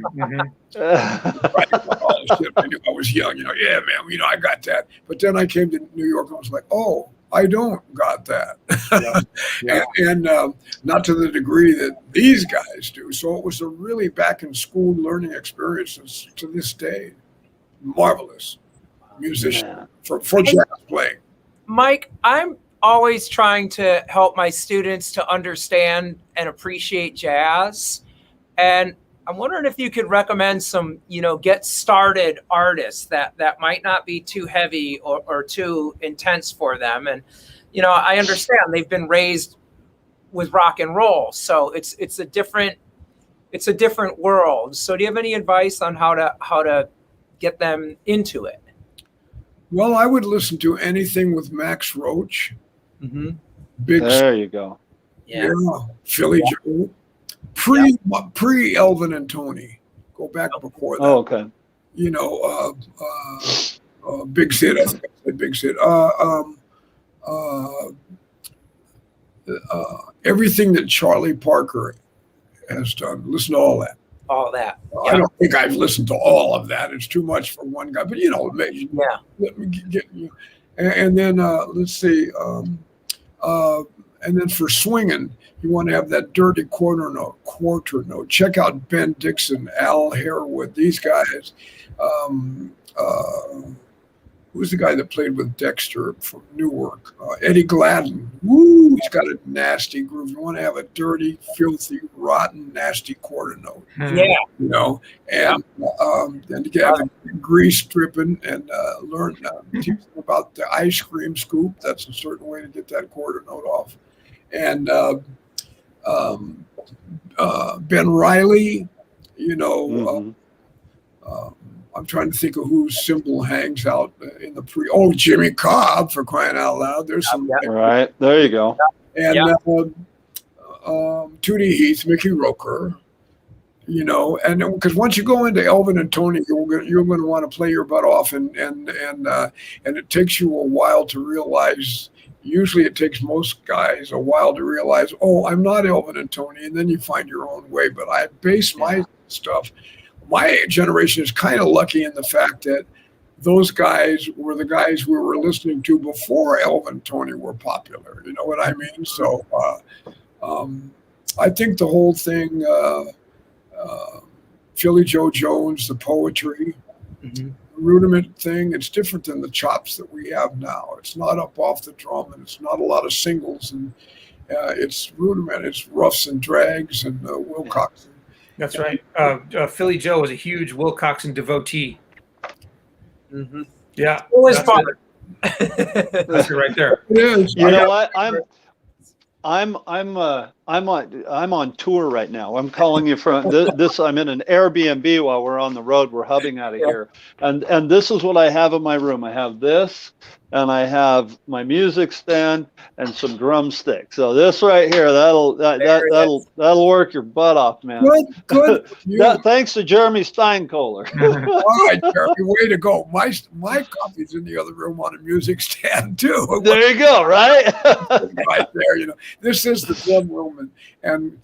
was young, yeah, man, I got that. But then I came to New York and I was like, oh, I don't got that. And not to the degree that these guys do. So it was a really back in school learning experience to this day. Marvelous musician for jazz playing. Mike, I'm always trying to help my students to understand and appreciate jazz. And I'm wondering if you could recommend some, get started artists that might not be too heavy or too intense for them. And, I understand they've been raised with rock and roll, so it's a different world. So do you have any advice on how to get them into it? Well, I would listen to anything with Max Roach. Mm-hmm. There you go. Yeah. Philly Joe. Pre Elvin and Tony. Go back before that. Oh, okay. Big Sid. I think I said Big Sid. Everything that Charlie Parker has done. Listen to all that. All that. I don't think I've listened to all of that. It's too much for one guy. But maybe, let me get you. And then let's see. And then for swinging, you want to have that dirty quarter note. Check out Ben Dixon, Al Harewood, these guys. who's the guy that played with Dexter from Newark? Eddie Gladden. Woo, he's got a nasty groove. You want to have a dirty, filthy, rotten, nasty quarter note, Yeah. you know, and to get grease dripping and learn teach them about the ice cream scoop. That's a certain way to get that quarter note off. And Ben Riley, you know. Mm-hmm. I'm trying to think of whose symbol hangs out in the pre. Oh, Jimmy Cobb, for crying out loud! There's some. Right there, you go. And Tootie Heath, Mickey Roker, you know, and because once you go into Elvin and Tony, you're going to want to play your butt off, and it takes you a while to realize. Usually, it takes most guys a while to realize, oh, I'm not Elvin and Tony, and then you find your own way. But I base my stuff. My generation is kind of lucky in the fact that those guys were the guys we were listening to before Elvin and Tony were popular. You know what I mean? So I think the whole thing, Philly Joe Jones, the poetry, the rudiment thing, it's different than the chops that we have now. It's not up off the drum, and it's not a lot of singles, and it's rudiment. It's roughs and drags and Wilcox. That's right. Philly Joe was a huge Wilcoxon devotee. Mm-hmm. Yeah. It was fun. That's it right there. It is. You know what? I'm on tour right now. I'm calling you from this. I'm in an Airbnb while we're on the road. We're hubbing out of here, and this is what I have in my room. I have this, and I have my music stand and some drumsticks. So this right here, that'll work your butt off, man. Good. Thanks to Jeremy Steinkohler. All right, Jeremy, way to go. My copy's in the other room on a music stand too. There you go. Right. Right there, you know. This is the drum room and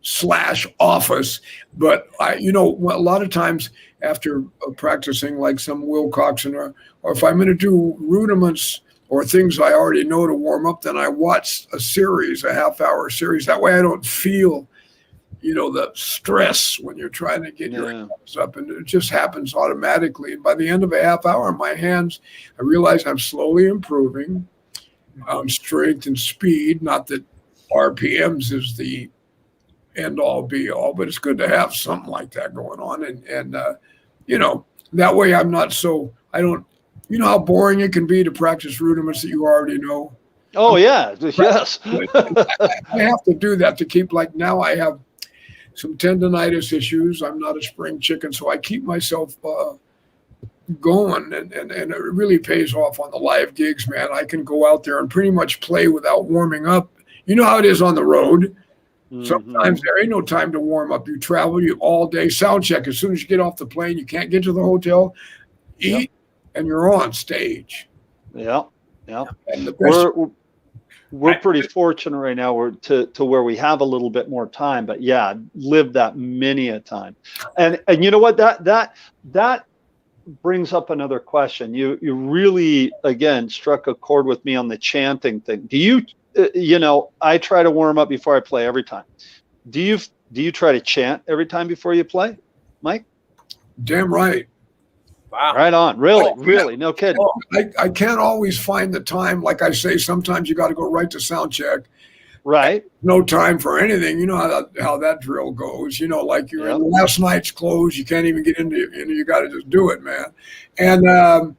slash office. But a lot of times after practicing like some Wilcoxon or if I'm going to do rudiments or things I already know to warm up, then I watch a half-hour series. That way I don't feel, the stress when you're trying to get your hands up, and it just happens automatically. And by the end of a half hour, my hands, I realize I'm slowly improving. Strength and speed, not that RPMs is the end all be all, but it's good to have something like that going on. And that way I'm not so, I don't, how boring it can be to practice rudiments that you already know. Oh yeah. Yes. I have to do that to keep, like now I have some tendonitis issues. I'm not a spring chicken, so I keep myself, going and it really pays off on the live gigs, man. I can go out there and pretty much play without warming up. You know how it is on the road. Sometimes there ain't no time to warm up. You travel all day, sound check. As soon as you get off the plane, you can't get to the hotel, eat, and you're on stage. Yeah. And the best we're pretty fortunate right now. We're to where we have a little bit more time, but yeah, lived that many a time. And you know what, that brings up another question. You really, again, struck a chord with me on the chanting thing. Do you, I try to warm up before I play every time. Do you try to chant every time before you play, Mike? Damn right. Wow. Right on. Really, no kidding. I can't always find the time. Like I say, sometimes you got to go right to sound check. Right. No time for anything. You know how that drill goes. Like you're in last night's clothes. You can't even get into it. You got to just do it, man. And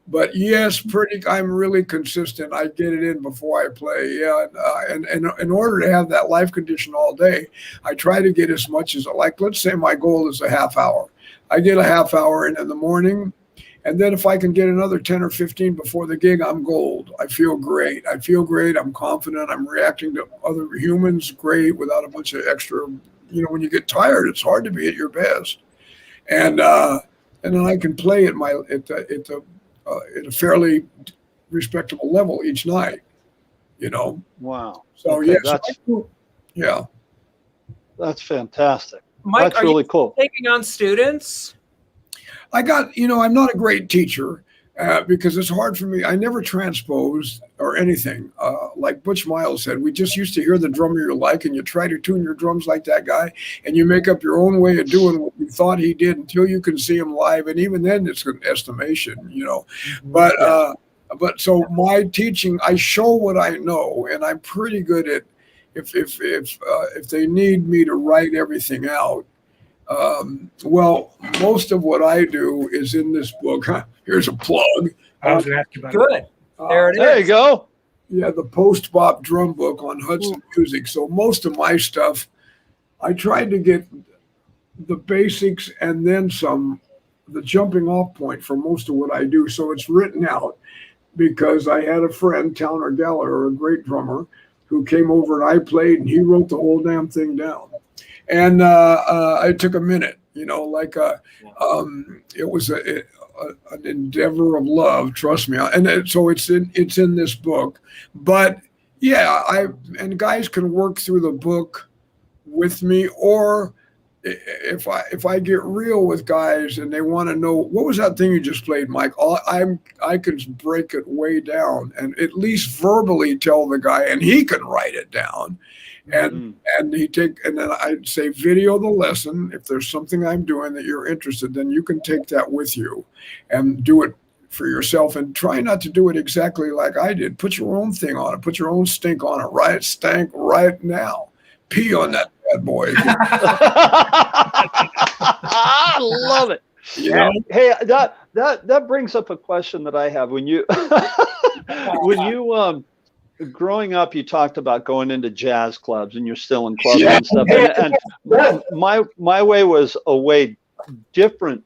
but yes, I'm really consistent. I get it in before I play. Yeah, and in order to have that life condition all day, I try to get as much as let's say my goal is a half hour. I get a half hour in the morning. And then if I can get another 10 or 15 before the gig, I'm gold. I feel great. I'm confident. I'm reacting to other humans great without a bunch of extra, when you get tired, it's hard to be at your best. And then I can play at a fairly respectable level each night, Wow. So okay, yes. That's fantastic. Mike, that's really cool. Taking on students? I got, I'm not a great teacher. because it's hard for me. I never transposed or anything. Like Butch Miles said, we just used to hear the drummer you like, and you try to tune your drums like that guy, and you make up your own way of doing what you thought he did until you can see him live, and even then, it's an estimation, you know. But so my teaching, I show what I know, and I'm pretty good at if they need me to write everything out. Well, most of what I do is in this book. Here's a plug. I was going to ask you about Good. There it is. There you go. Yeah, the post-bop drum book on Hudson Music. So most of my stuff, I tried to get the basics and then some, the jumping off point for most of what I do. So it's written out because I had a friend, Towner Gallagher, a great drummer, who came over and I played, and he wrote the whole damn thing down. And it took a minute, you know, like it was an endeavor of love, trust me. And so it's in this book. But yeah, and guys can work through the book with me, or if I get real with guys and they want to know what was that thing you just played, Mike, I can break it way down and at least verbally tell the guy, and he can write it down. And then I'd say video the lesson. If there's something I'm doing that you're interested, then you can take that with you and do it for yourself, and try not to do it exactly like I did. Put your own thing on it. Put your own stink on it. Right, stank right now. Pee on that bad boy. I love it. You know? Hey, that brings up a question that I have. When you growing up, you talked about going into jazz clubs, and you're still in clubs and stuff. And my way was a way different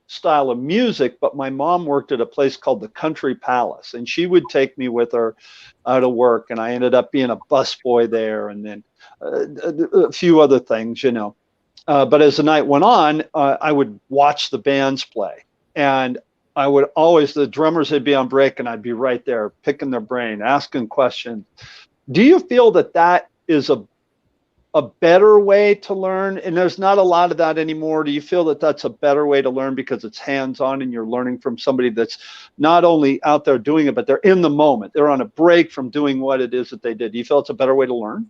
style of music, but my mom worked at a place called the Country Palace, and she would take me with her to work, and I ended up being a busboy there, and then a few other things, you know. But as the night went on, I would watch the bands play, and I would always, the drummers would be on break, and I'd be right there picking their brain, asking questions. Do you feel that is a better way to learn? And there's not a lot of that anymore. Do you feel that that's a better way to learn because it's hands-on and you're learning from somebody that's not only out there doing it, but they're in the moment. They're on a break from doing what it is that they did. Do you feel it's a better way to learn?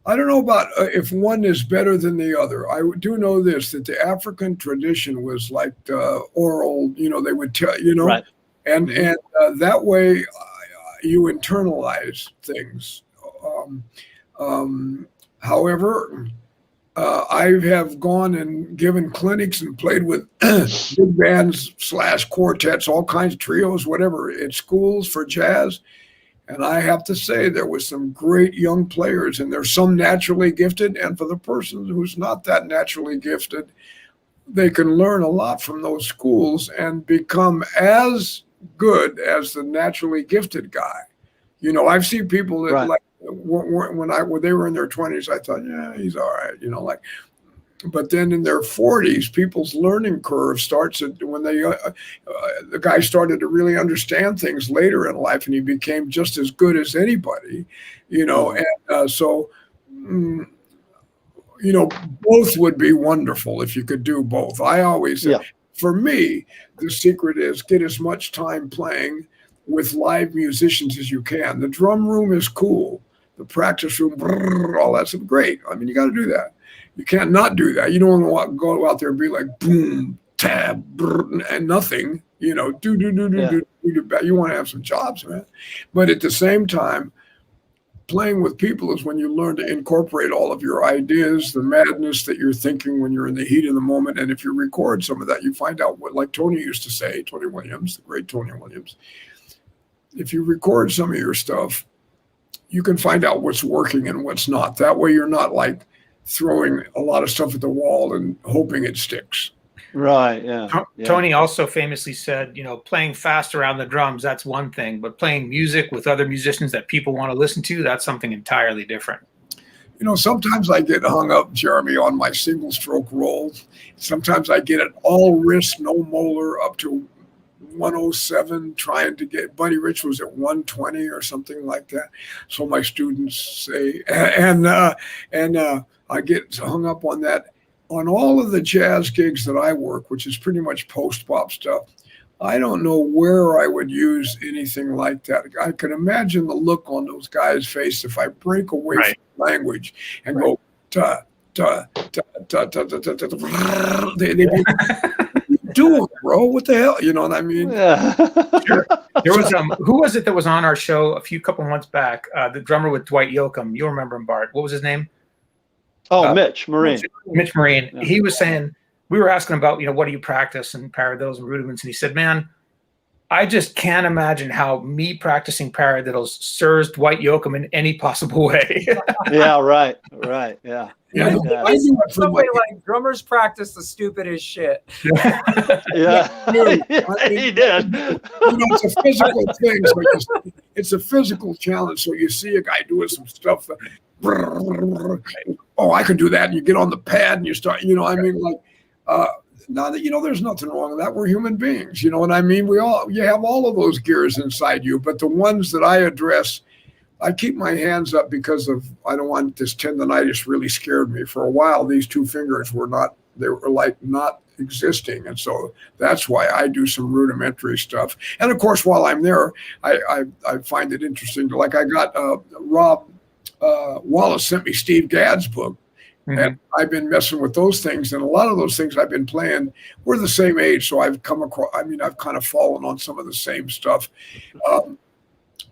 I don't know about if one is better than the other. I do know this, that the African tradition was like oral, you know, they would tell, you know, Right. and that way you internalize things. However, I have gone and given clinics and played with big bands / quartets, all kinds of trios, whatever, at schools for jazz. And I have to say there was some great young players, and there's some naturally gifted. And for the person who's not that naturally gifted, they can learn a lot from those schools and become as good as the naturally gifted guy. You know, I've seen people that like when they were in their 20s, I thought, yeah, he's all right, you know, like. But then in their 40s, people's learning curve starts when the guy started to really understand things later in life, and he became just as good as anybody, you know. And so, you know, both would be wonderful if you could do both. I always say, for me, the secret is get as much time playing with live musicians as you can. The drum room is cool. The practice room, all that's great. I mean, you got to do that. You can't not do that. You don't want to go out there and be like boom, tab, and nothing. You know, do. You want to have some jobs, man. But at the same time, playing with people is when you learn to incorporate all of your ideas, the madness that you're thinking when you're in the heat of the moment. And if you record some of that, you find out what, like Tony used to say, Tony Williams, the great Tony Williams. If you record some of your stuff, you can find out what's working and what's not. That way, you're not like throwing a lot of stuff at the wall and hoping it sticks. Right, yeah. Tony also famously said, you know, playing fast around the drums, that's one thing, but playing music with other musicians that people want to listen to, that's something entirely different. You know, sometimes I get hung up, Jeremy, on my single stroke rolls. Sometimes I get it all wrist, no molar, up to 107, trying to get, Buddy Rich was at 120 or something like that. So my students say, and I get hung up on that. On all of the jazz gigs that I work, which is pretty much post-bop stuff, I don't know where I would use anything like that. I can imagine the look on those guys' face if I break away Right. from language and go ta ta ta ta ta ta ta ta. They be doing, bro. What the hell? You know what I mean? Yeah. Sure. There was who was it that was on our show a couple months back? The drummer with Dwight Yoakam. You'll remember him, Bart. What was his name? Oh, Mitch Marine. Mitch Marine. Yeah. He was saying, we were asking about, what do you practice and paradiddles and rudiments, and he said, man, I just can't imagine how me practicing paradiddles serves Dwight Yoakam in any possible way. Yeah, right, yeah. Yeah, Yeah. I do it for Somebody my, like drummers practice the stupidest shit. Yeah, he did. it's a physical thing. So it's a physical challenge. So you see a guy doing some stuff. Oh, I can do that. And you get on the pad and you start, I mean, like, now that, there's nothing wrong with that. We're human beings. You know what I mean? You have all of those gears inside you, but the ones that I address, I keep my hands up because I don't want this tendonitis really scared me. For a while, these two fingers were not existing. And so that's why I do some rudimentary stuff. And of course, while I'm there, I find it interesting. Like I got Rob Wallace sent me Steve Gadd's book. Mm-hmm. And I've been messing with those things. And a lot of those things I've been playing, we're the same age. So I've come across, I've kind of fallen on some of the same stuff.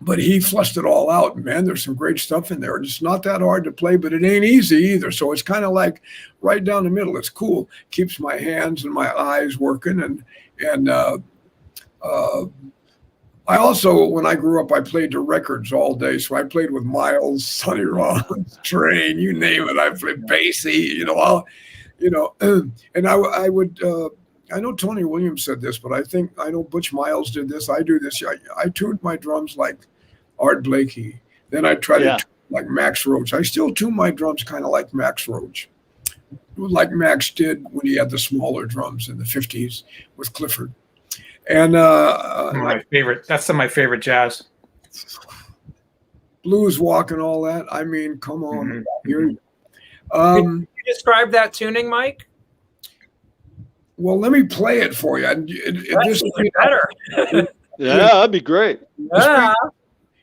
But he flushed it all out, man. There's some great stuff in there. It's not that hard to play, but it ain't easy either. So it's kind of like right down the middle. It's cool. Keeps my hands and my eyes working. And I also, when I grew up, I played the records all day. So I played with Miles, Sonny Rollins, Train, you name it. I played Basie, and I would. I know Tony Williams said this, but I know Butch Miles did this. I do this. I tuned my drums like Art Blakey. Then I try to tune like Max Roach. I still tune my drums kind of like Max Roach, like Max did when he had the smaller drums in the 50s with Clifford. And my favorite. That's some of my favorite jazz. Blues walk and all that. I mean, come on. Mm-hmm. Can you describe that tuning, Mike? Well, let me play it for you. That's even better. Yeah, that'd be great. Yeah.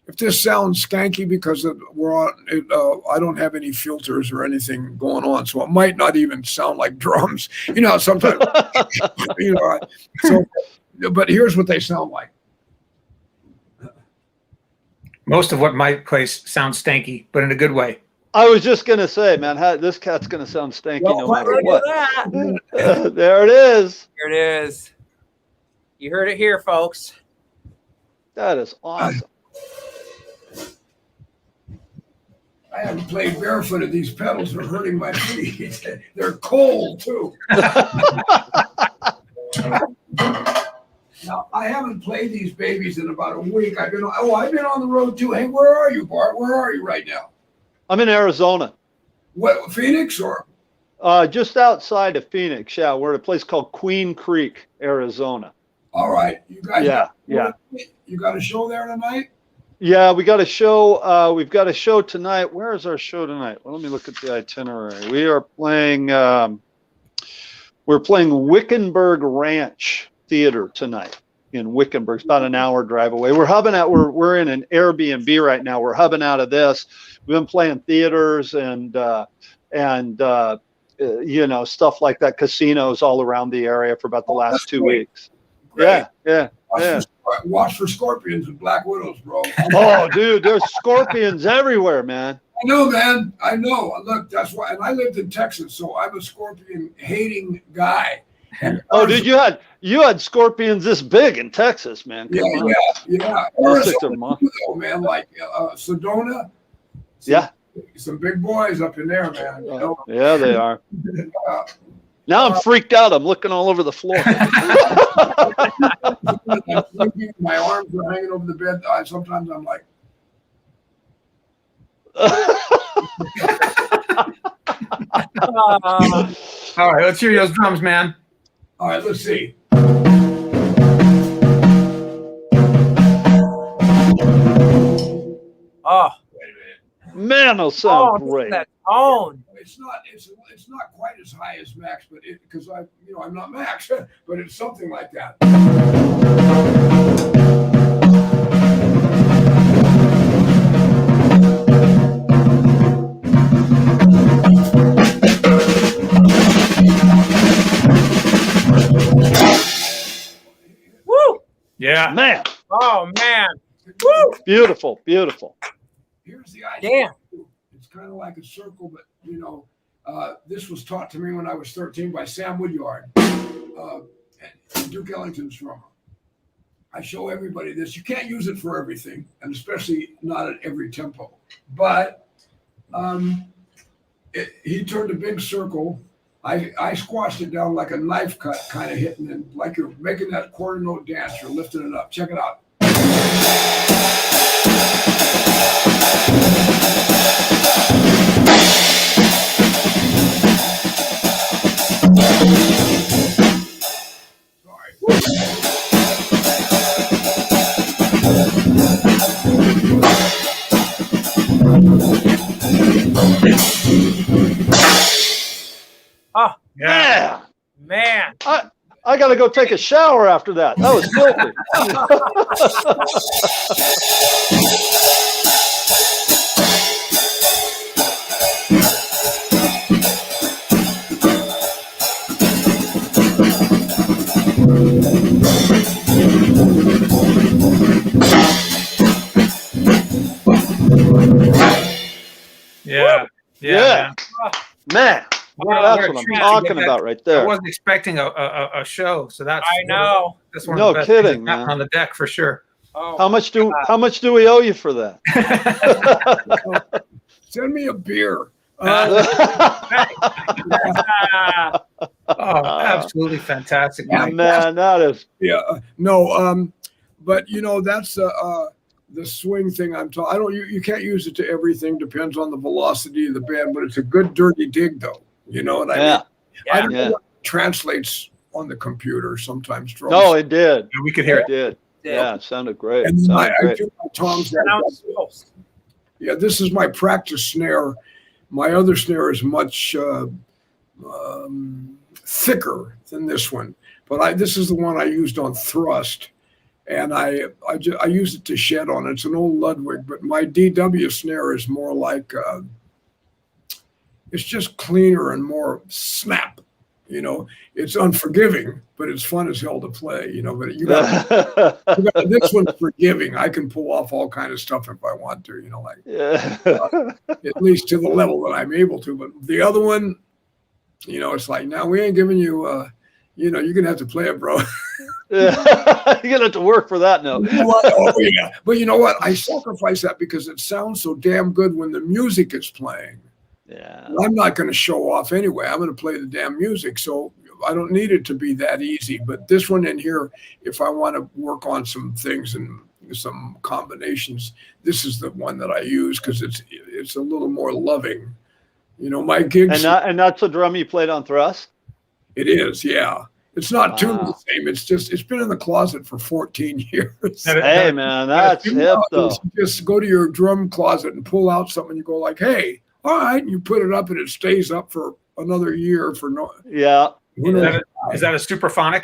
If this sounds skanky because I don't have any filters or anything going on, so it might not even sound like drums. Sometimes, but here's what they sound like. Most of what Mike plays sounds stanky, but in a good way. I was just gonna say, man, this cat's gonna sound stanky no matter what. There it is. Here it is. You heard it here, folks. That is awesome. I haven't played barefooted. These pedals are hurting my feet. They're cold too. Now, I haven't played these babies in about a week. I've been on the road too. Hey, where are you, Bart? Where are you right now? I'm in Arizona. What, Phoenix or? Just outside of Phoenix. Yeah, we're at a place called Queen Creek, Arizona. All right, you guys. Yeah. You got a show there tonight? Yeah, we got a show. We've got a show tonight. Where is our show tonight? Well, let me look at the itinerary. We are playing. We're playing Wickenburg Ranch Theater tonight in Wickenburg. It's about an hour drive away. We're in an Airbnb right now. We're hubbing out of this. We've been playing theaters and stuff like that, casinos all around the area for about the last 2 weeks. Great. Yeah. Watch for scorpions and black widows, bro. Oh, dude, there's scorpions everywhere, man. I know, man. I know. Look, that's why. And I lived in Texas, so I'm a scorpion-hating guy. Oh, dude, you had scorpions this big in Texas, man. Yeah. Arizona, though, man, like Sedona. Some big boys up in there, man. Yeah, they are. Now I'm freaked out. I'm looking all over the floor. My arms are hanging over the bed. Sometimes I'm like. All right, let's hear those drums, man. All right, let's see. Oh, man, they'll sound great. That tone. Let me it's not quite as high as Max, but because I'm not Max, but it's something like that. Woo! Yeah. Man, Oh man! Woo! beautiful, beautiful. Here's the idea. Yeah. It's kind of like a circle, but this was taught to me when I was 13 by Sam Woodyard, and Duke Ellington's drummer. I show everybody this. You can't use it for everything, and especially not at every tempo. But he turned a big circle. I squashed it down like a knife cut, kind of hitting it, like you're making that quarter note dance. You're lifting it up. Check it out. Oh Yeah. man! I got to go take a shower after that. That was filthy. Yeah. Yeah. Man, Well, that's what a what I'm treat to talking get that. about right I there. wasn't expecting a show, so that's I know. That's one No of the best kidding, things that's man. on the deck for sure. Oh, How much do we owe you for that? Send me a beer. ah, Oh, absolutely fantastic. Yeah. Mike. Man, that is No, but that's the swing thing I'm talking. I don't. You can't use it to everything. Depends on the velocity of the band, but it's a good dirty dig, though. You know what I mean? I don't know what translates on the computer sometimes. Drums. No, it did. We could hear It did. Yeah, it sounded great. And then Sounded I great. do my toms like pronounced that. close. Yeah, this is my practice snare. My other snare is much thicker than this one, but this is the one I used on thrust, and I use it to shed on. It's an old Ludwig, but my DW snare is more like it's just cleaner and more snap. It's unforgiving, but it's fun as hell to play. But this one's forgiving. I can pull off all kind of stuff if I want to. Yeah. At least to the level that I'm able to. But the other one, it's like, now we ain't giving you. You're gonna have to play it, bro. You're gonna have to work for that now. Oh yeah, but you know what? I sacrifice that because it sounds so damn good when the music is playing. Yeah. I'm not going to show off anyway. I'm going to play the damn music, so I don't need it to be that easy. But this one in here, if I want to work on some things and some combinations, this is the one that I use because it's a little more loving. My gigs. And that's the drum you played on thrust? It is, yeah. It's not tuned the Wow. same. It's been in the closet for 14 years. Hey man, that's hip though. Just go to your drum closet and pull out something. You go like, hey, all right, and you put it up and it stays up for another year for no. Yeah. Is that a superphonic?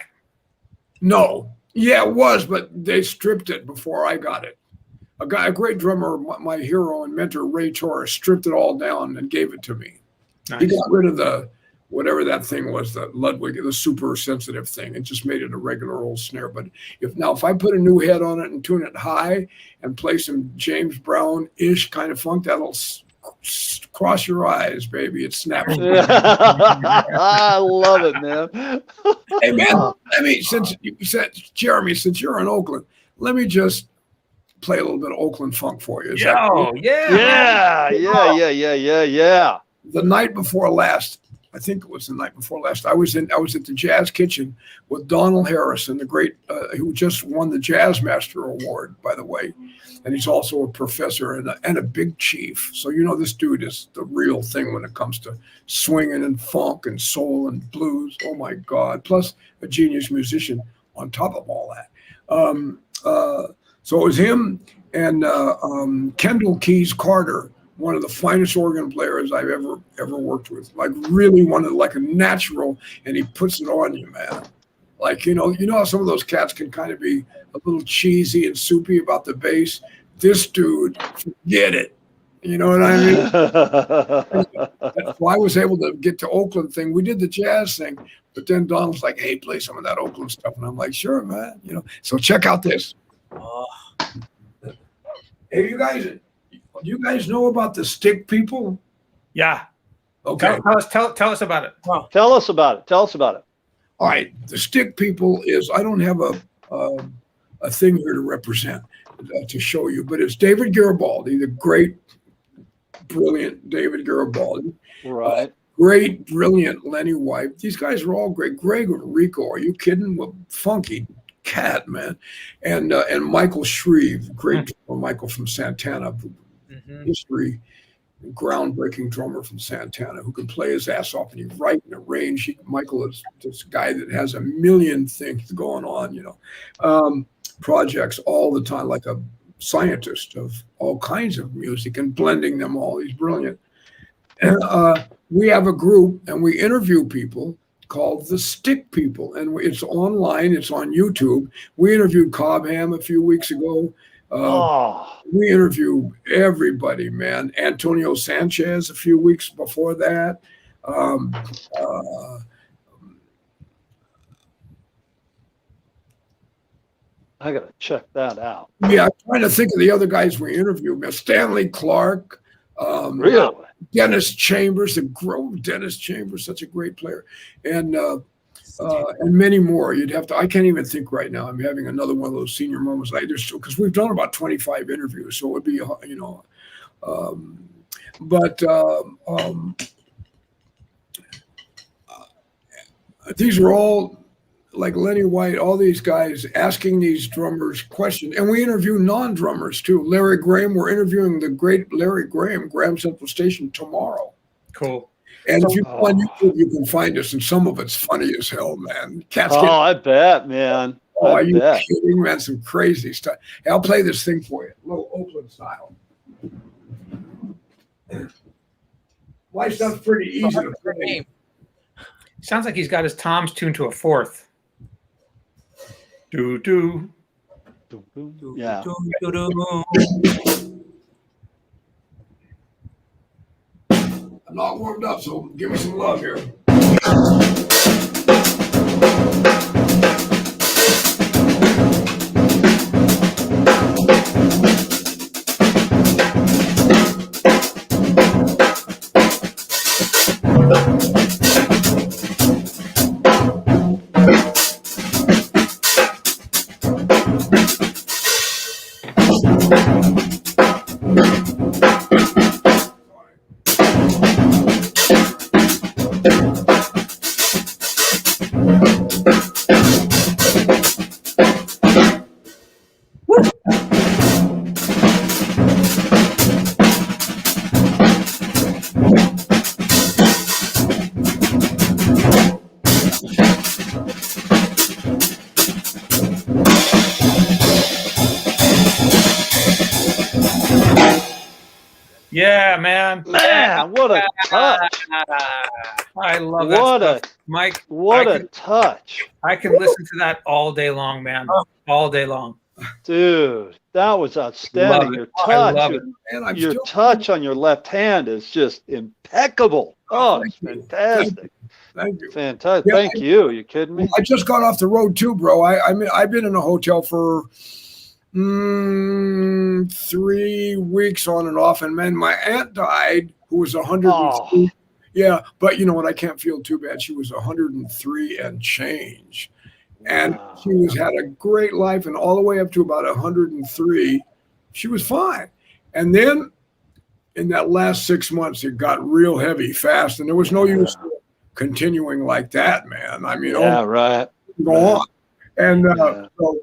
No. Yeah, it was, but they stripped it before I got it. A great drummer, my hero and mentor, Ray Torres, stripped it all down and gave it to me. Nice. He got rid of the whatever that thing was, the Ludwig, the super sensitive thing, and just made it a regular old snare. But if I put a new head on it and tune it high and play some James Brown-ish kind of funk, that'll cross your eyes, baby. It snaps. I love it, man. Hey man, since you said, Jeremy, since you're in Oakland, let me just play a little bit of Oakland funk for you. Is that cool? Yeah. The night before last, I think it was the night before last, I was at the Jazz Kitchen with Donald Harrison, the great, who just won the Jazz Master Award, by the way. And he's also a professor and a big chief. So, this dude is the real thing when it comes to swinging and funk and soul and blues. Oh, my God. Plus a genius musician on top of all that. So it was him and Kendall Keys Carter, one of the finest organ players I've ever worked with. Like really like a natural, and he puts it on you, man. Like, you know how some of those cats can kind of be a little cheesy and soupy about the bass. This dude, forget it. You know what I mean? So I was able to get to Oakland thing. We did the jazz thing, but then Donald's like, "Hey, play some of that Oakland stuff," and I'm like, "Sure, man." You know. So check out this. Oh. Hey, you guys know about the stick people? Yeah. Okay. Tell us about it. Tell us about it. Tell us about it. All right. The stick people is, I don't have a thing here to represent to show you, but it's David Garibaldi, the great, brilliant David Garibaldi. Right. Great, brilliant Lenny White. These guys are all great. Greg and Rico, are you kidding? Well, funky cat, man. And Michael Shreve, great drummer, Michael from Santana, history, groundbreaking drummer from Santana who can play his ass off, and he's right in the range. Michael is this guy that has a million things going on, you know, projects all the time, like a scientist of all kinds of music and blending them all. He's brilliant. And we have a group and we interview people called the Stick People, and it's online. It's on YouTube. We interviewed Cobham a few weeks ago. We interview everybody, man. Antonio Sanchez a few weeks before that. I gotta check that out. Yeah, I'm trying to think of the other guys we interviewed. Man. Stanley Clark. Really? Dennis Chambers, Dennis Chambers, such a great player. And many more. You'd have to, I can't even think right now. I'm having another one of those senior moments like this, because we've done about 25 interviews, so it would be, you know, these are all like Lenny White, all these guys asking these drummers questions. And we interview non-drummers too. Larry Graham, we're interviewing the great Larry Graham, Graham Central Station, tomorrow. Cool. And if you go on YouTube, you can find us, and some of it's funny as hell, man. Cats get, I bet, man. are you kidding, man? Some crazy stuff. Hey, I'll play this thing for you, a little Oakland style. My stuff's pretty easy to play. Sounds like he's got his toms tuned to a fourth. Do do. Yeah. I'm not warmed up, so give me some love here. Yeah, man. Man, what a touch. I love that What stuff. a Mike, what a touch. I can listen to that all day long, man. All day long. Dude, that was outstanding. Your I touch, love it. And your touch on your left hand is just impeccable. Oh, it's fantastic. Thank you. Fantastic. Yeah, Thank you. You kidding me? I just got off the road too, bro. I mean, I've been in a hotel for 3 weeks on and off, and man, my aunt died, who was 103. Yeah, but you know what? I can't feel too bad. She was 103 and change, and she had a great life, and all the way up to about 103, she was fine. And then in that last 6 months, it got real heavy fast, and there was no use continuing like that, man. I mean, right. Go on. And so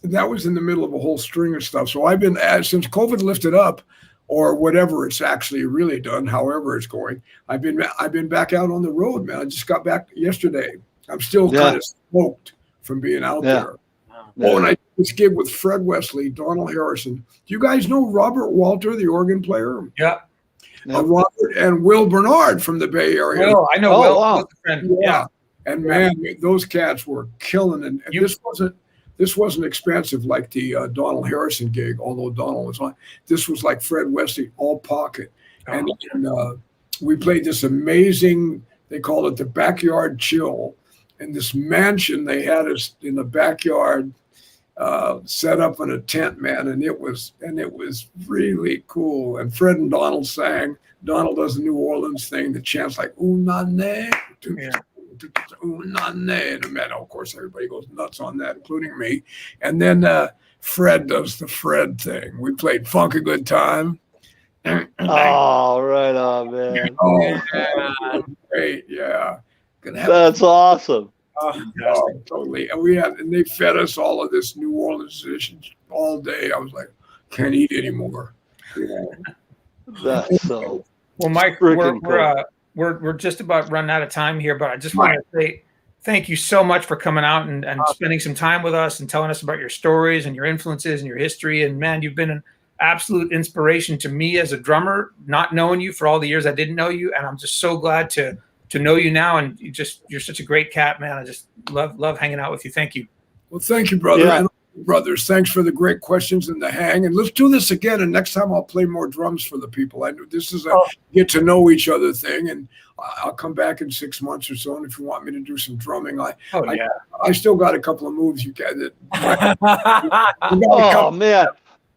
that was in the middle of a whole string of stuff. So I've been, since COVID lifted up, or whatever it's actually really done, however it's going, I've been back out on the road, man. I just got back yesterday. I'm still kind of smoked from being out there. Yeah. Oh, and I this gig with Fred Wesley, Donald Harrison. Do you guys know Robert Walter, the organ player? Yeah. Robert and Will Bernard from the Bay Area. Oh, I know. Oh, Will. wow. Will's a friend. Yeah. And man, those cats were killing. And this wasn't expensive like the Donald Harrison gig, although Donald was on. This was like Fred Wesley, all pocket. And we played this amazing, they called it the Backyard Chill. And this mansion, they had us in the backyard, set up in a tent, man, and it was really cool. And Fred and Donald sang. Donald does the New Orleans thing, the chants like "Ooh na ne," "Ooh na ne," and man, of course, everybody goes nuts on that, including me. And then Fred does the Fred thing. We played "Funk a Good Time." Oh, right on, man. Oh, great, yeah. That's awesome. Oh, totally. And they fed us all of this New Orleans tradition all day. I was like, can't eat anymore. That's so. Well, Mike, we're just about running out of time here, but I just want to say thank you so much for coming out and spending some time with us and telling us about your stories and your influences and your history. And man, you've been an absolute inspiration to me as a drummer, not knowing you for all the years I didn't know you. And I'm just so glad to know you now. And you're such a great cat, man. I just love hanging out with you. Thank you. Well, thank you, brother. Yeah. And brothers, thanks for the great questions and the hang. And let's do this again. And next time I'll play more drums for the people. I know this is a get to know each other thing. And I'll come back in 6 months or so. And if you want me to do some drumming, I still got a couple of moves you can. Oh man,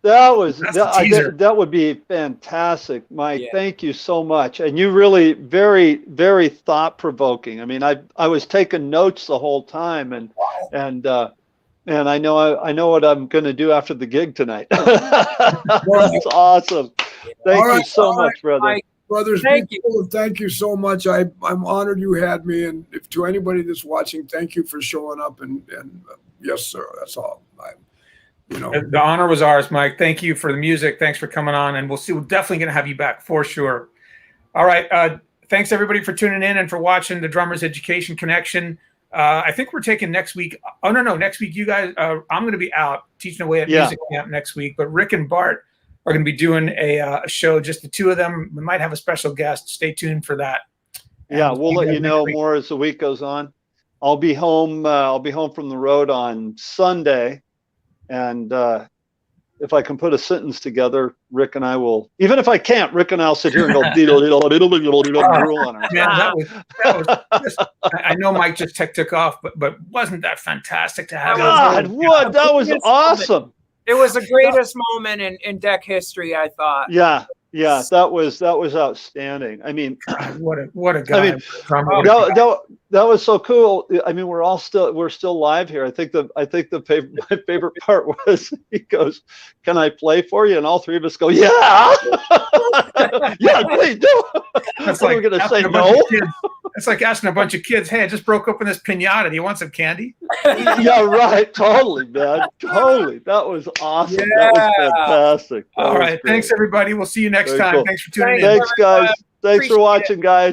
that would be fantastic, Mike. Yeah. Thank you so much. And you really very, very thought provoking. I mean, I was taking notes the whole time, and I know what I'm going to do after the gig tonight. That's awesome. Thank you so much, brother. Mike, brothers, thank you so much. I'm honored you had me. And if to anybody that's watching, thank you for showing up. And yes, sir. That's all. The honor was ours, Mike. Thank you for the music. Thanks for coming on. And we're definitely going to have you back for sure. All right. Thanks everybody for tuning in and for watching the Drummers Education Connection. I think we're taking next week. Oh, no. Next week, you guys, I'm going to be out teaching away at music camp next week. But Rick and Bart are going to be doing a show, just the two of them. We might have a special guest. Stay tuned for that. Yeah, we'll let you know more as the week goes on. I'll be home from the road on Sunday. And if I can put a sentence together, Rick and I will. Even if I can't, Rick and I'll sit here and go drool on her. Man, I know Mike just took off, but wasn't that fantastic to have? God, what? That was awesome. It was the greatest moment in DEC history, I thought. Yeah, that was outstanding. I mean, God, what a guy! I mean, that was so cool. I mean, we're still live here. I think my favorite part was he goes, "Can I play for you?" And all three of us go, "Yeah, yeah, please do." That's like we're gonna say no. It's like asking a bunch of kids, "Hey, I just broke open this pinata. Do you want some candy?" Yeah, right. Totally, man. Totally. That was awesome. Yeah. That was fantastic. All right. Thanks, everybody. We'll see you next time. Cool. Thanks for tuning in. Thanks, guys. Thanks for watching, guys.